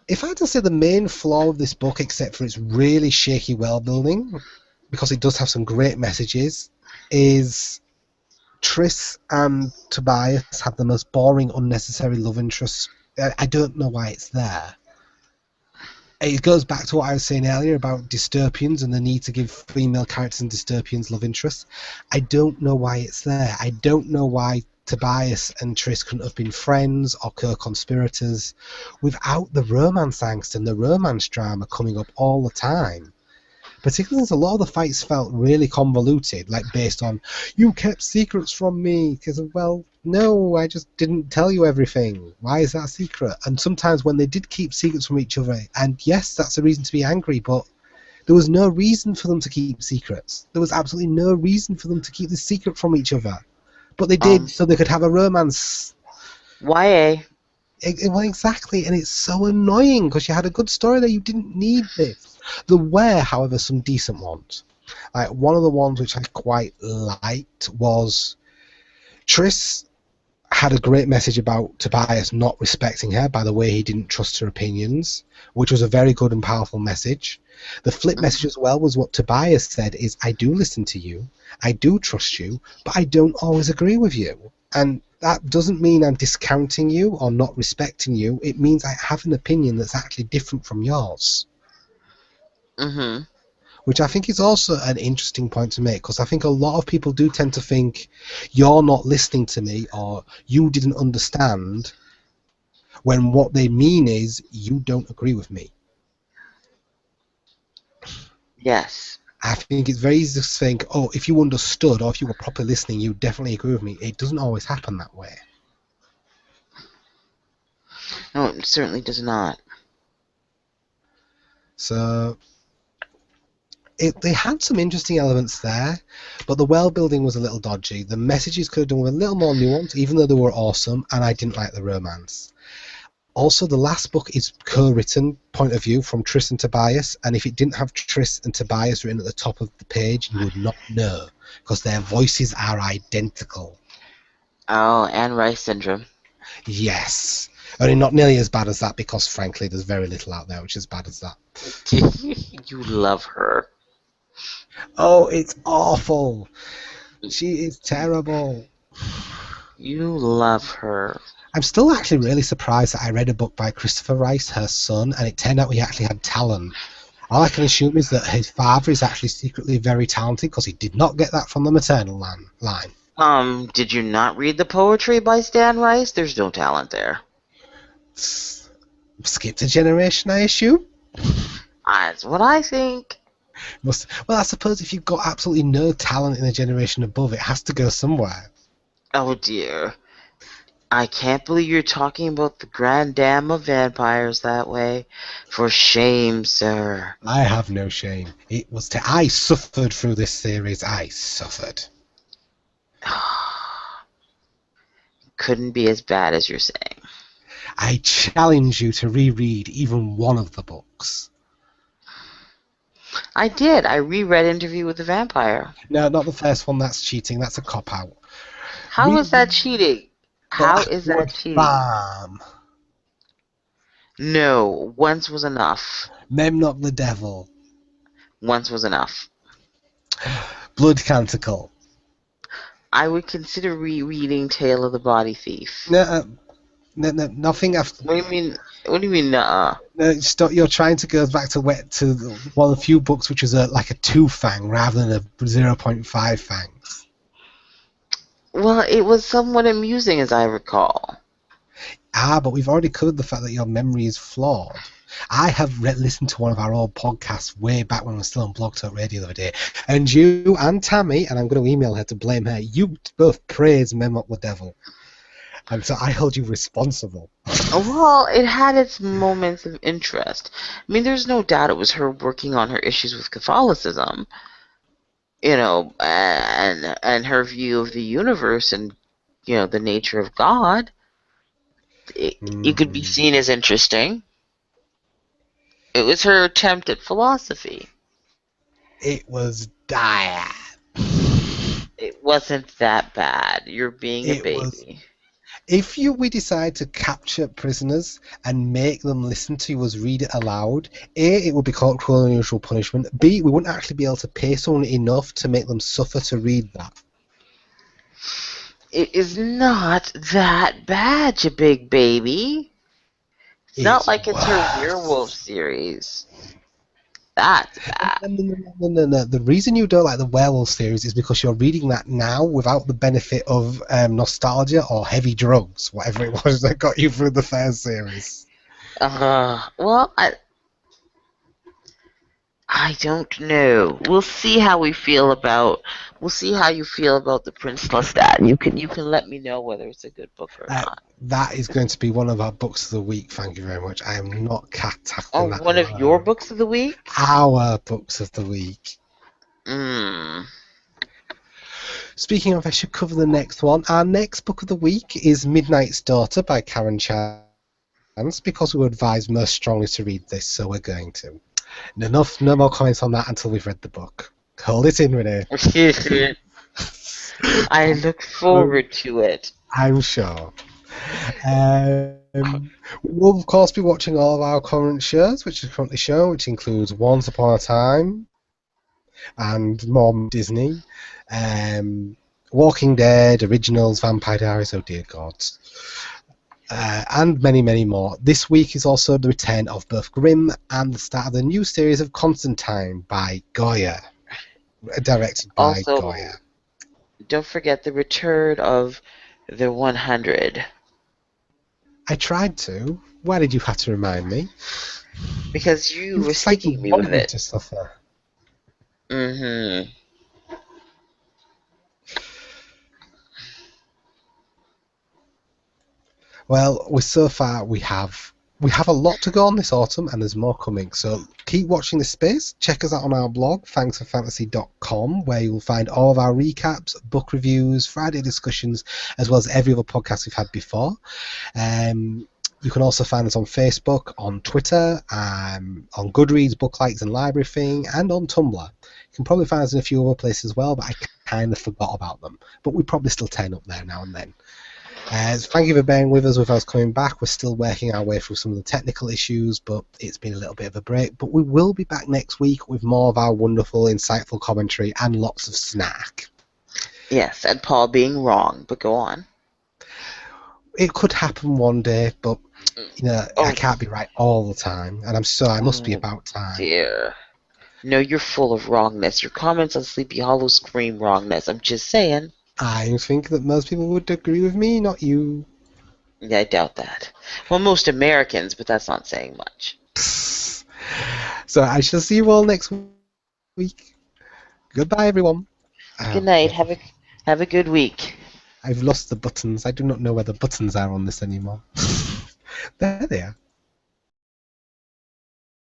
If I had to say the main flaw of this book, except for its really shaky world building, because it does have some great messages, is Triss and Tobias have the most boring, unnecessary love interests. I don't know why it's there. It goes back to what I was saying earlier about dystopians and the need to give female characters in dystopians love interests. I don't know why it's there. I don't know why Tobias and Triss couldn't have been friends or co-conspirators without the romance angst and the romance drama coming up all the time. Particularly since a lot of the fights felt really convoluted, like based on, you kept secrets from me, because, well, no, I just didn't tell you everything. Why is that a secret? And sometimes when they did keep secrets from each other, and yes, that's a reason to be angry, but There was no reason for them to keep secrets. There was absolutely no reason for them to keep this secret from each other. But they did, so they could have a romance. YA. Well, exactly, and it's so annoying because you had a good story there. You didn't need this. There were, however, some decent ones. Like one of the ones which I quite liked was Triss had a great message about Tobias not respecting her by the way he didn't trust her opinions, which was a very good and powerful message. The flip message as well was what Tobias said is, I do listen to you, I do trust you, but I don't always agree with you. And that doesn't mean I'm discounting you or not respecting you. It means I have an opinion that's actually different from yours. Mm-hmm. Which I think is also an interesting point to make, because I think a lot of people do tend to think you're not listening to me or you didn't understand, when what they mean is you don't agree with me. Yes. I think it's very easy to think, oh, if you understood or if you were properly listening, you definitely agree with me. It doesn't always happen that way. No, it certainly does not. So they had some interesting elements there, but the world building was a little dodgy. The messages could have done with a little more nuance, even though they were awesome, and I didn't like the romance. Also, the last book is co-written point of view from Triss and Tobias, and if it didn't have Triss and Tobias written at the top of the page, you would not know, because their voices are identical. Oh, Anne Rice syndrome. Yes. Only not nearly as bad as that, because frankly there's very little out there which is as bad as that. You love her. Oh, it's awful. She is terrible. You love her. I'm still actually really surprised that I read a book by Christopher Rice, her son, and it turned out he actually had talent. All I can assume is that his father is actually secretly very talented, because he did not get that from the maternal line. Did you not read the poetry by Stan Rice? There's no talent there. Skipped a generation, I assume? That's what I think. Well, I suppose if you've got absolutely no talent in the generation above, it has to go somewhere. Oh dear. I can't believe you're talking about the Grand Dame of Vampires that way. For shame, sir. I have no shame. I suffered through this series. I suffered. Couldn't be as bad as you're saying. I challenge you to reread even one of the books. I did. I reread Interview with the Vampire. No, not the first one. That's cheating. That's a cop-out. How is that cheating? How is that cheating? Farm. No, once was enough. Memnock the Devil. Once was enough. Blood Canticle. I would consider rereading Tale of the Body Thief. No, nothing after. What do you mean? What do you mean, nuh-uh? No, stop. You're trying to go back to one of the few books which is like a 2 Fang rather than a 0.5 Fangs. Well, it was somewhat amusing, as I recall. But we've already covered the fact that your memory is flawed. I have listened to one of our old podcasts way back when we were still on Blog Talk Radio the other day, and you and Tammy, and I'm going to email her to blame her, you both praised Memnock the Devil. And so I hold you responsible. Well, it had its moments of interest. I mean, there's no doubt it was her working on her issues with Catholicism, and her view of the universe and, the nature of God. It could be seen as interesting. It was her attempt at philosophy. It was dire. It wasn't that bad. You're being a baby. If we decide to capture prisoners and make them listen to us read it aloud, A, it would be called cruel and unusual punishment. B, we wouldn't actually be able to pay someone enough to make them suffer to read that. It is not that bad, you big baby. It's not like it's her werewolf series. That's bad. No. The reason you don't like the werewolf series is because you're reading that now without the benefit of nostalgia or heavy drugs, whatever it was that got you through the first series. Well, I don't know. We'll see how we feel about. We'll see how you feel about the Prince Lestat. You can let me know whether it's a good book or Uh, not. that is going to be one of our books of the week. Thank you very much. I am not Oh, tackling that one of your alone. books of the week? Our books of the week. Hmm. Speaking of, I should cover the next one. Our next book of the week is Midnight's Daughter by Karen Chance, because we were advised most strongly to read this, so we're going to. No more comments on that until we've read the book. Hold it in, Renee. I look forward to it. I'm sure. We'll of course be watching all of our current shows, which are currently shown, which includes Once Upon a Time and more Disney, Walking Dead, Originals, Vampire Diaries, oh dear gods, and many, many more. This week is also the return of both Grimm and the start of the new series of Constantine by Goya, directed by Also, Goya. don't forget the return of the 100. I tried to. Why did you have to remind me? Because you were It's like you sticking me with want me it. to suffer. Mm-hmm. Well, so far we have a lot to go on this autumn, and there's more coming. So keep watching this space. Check us out on our blog, fangsforfantasy.com, where you'll find all of our recaps, book reviews, Friday discussions, as well as every other podcast we've had before. You can also find us on Facebook, on Twitter, on Goodreads, Book Likes and Library Thing, and on Tumblr. You can probably find us in a few other places as well, but I kind of forgot about them. But we probably still turn up there now and then. Thank you for bearing with us coming back. We're still working our way through some of the technical issues, but it's been a little bit of a break. But we will be back next week with more of our wonderful, insightful commentary and lots of snack. Yes, and Paul being wrong, but go on. It could happen one day, but I Oh, can't be right all the time, and I must be about time. dear. No, you're full of wrongness. Your comments on Sleepy Hollow scream wrongness. I'm just saying. I think that most people would agree with me, not you. Yeah, I doubt that. Well, most Americans, but that's not saying much. So I shall see you all next week. Goodbye, everyone. Good night. Have a good week. I've lost the buttons. I do not know where the buttons are on this anymore. There they are.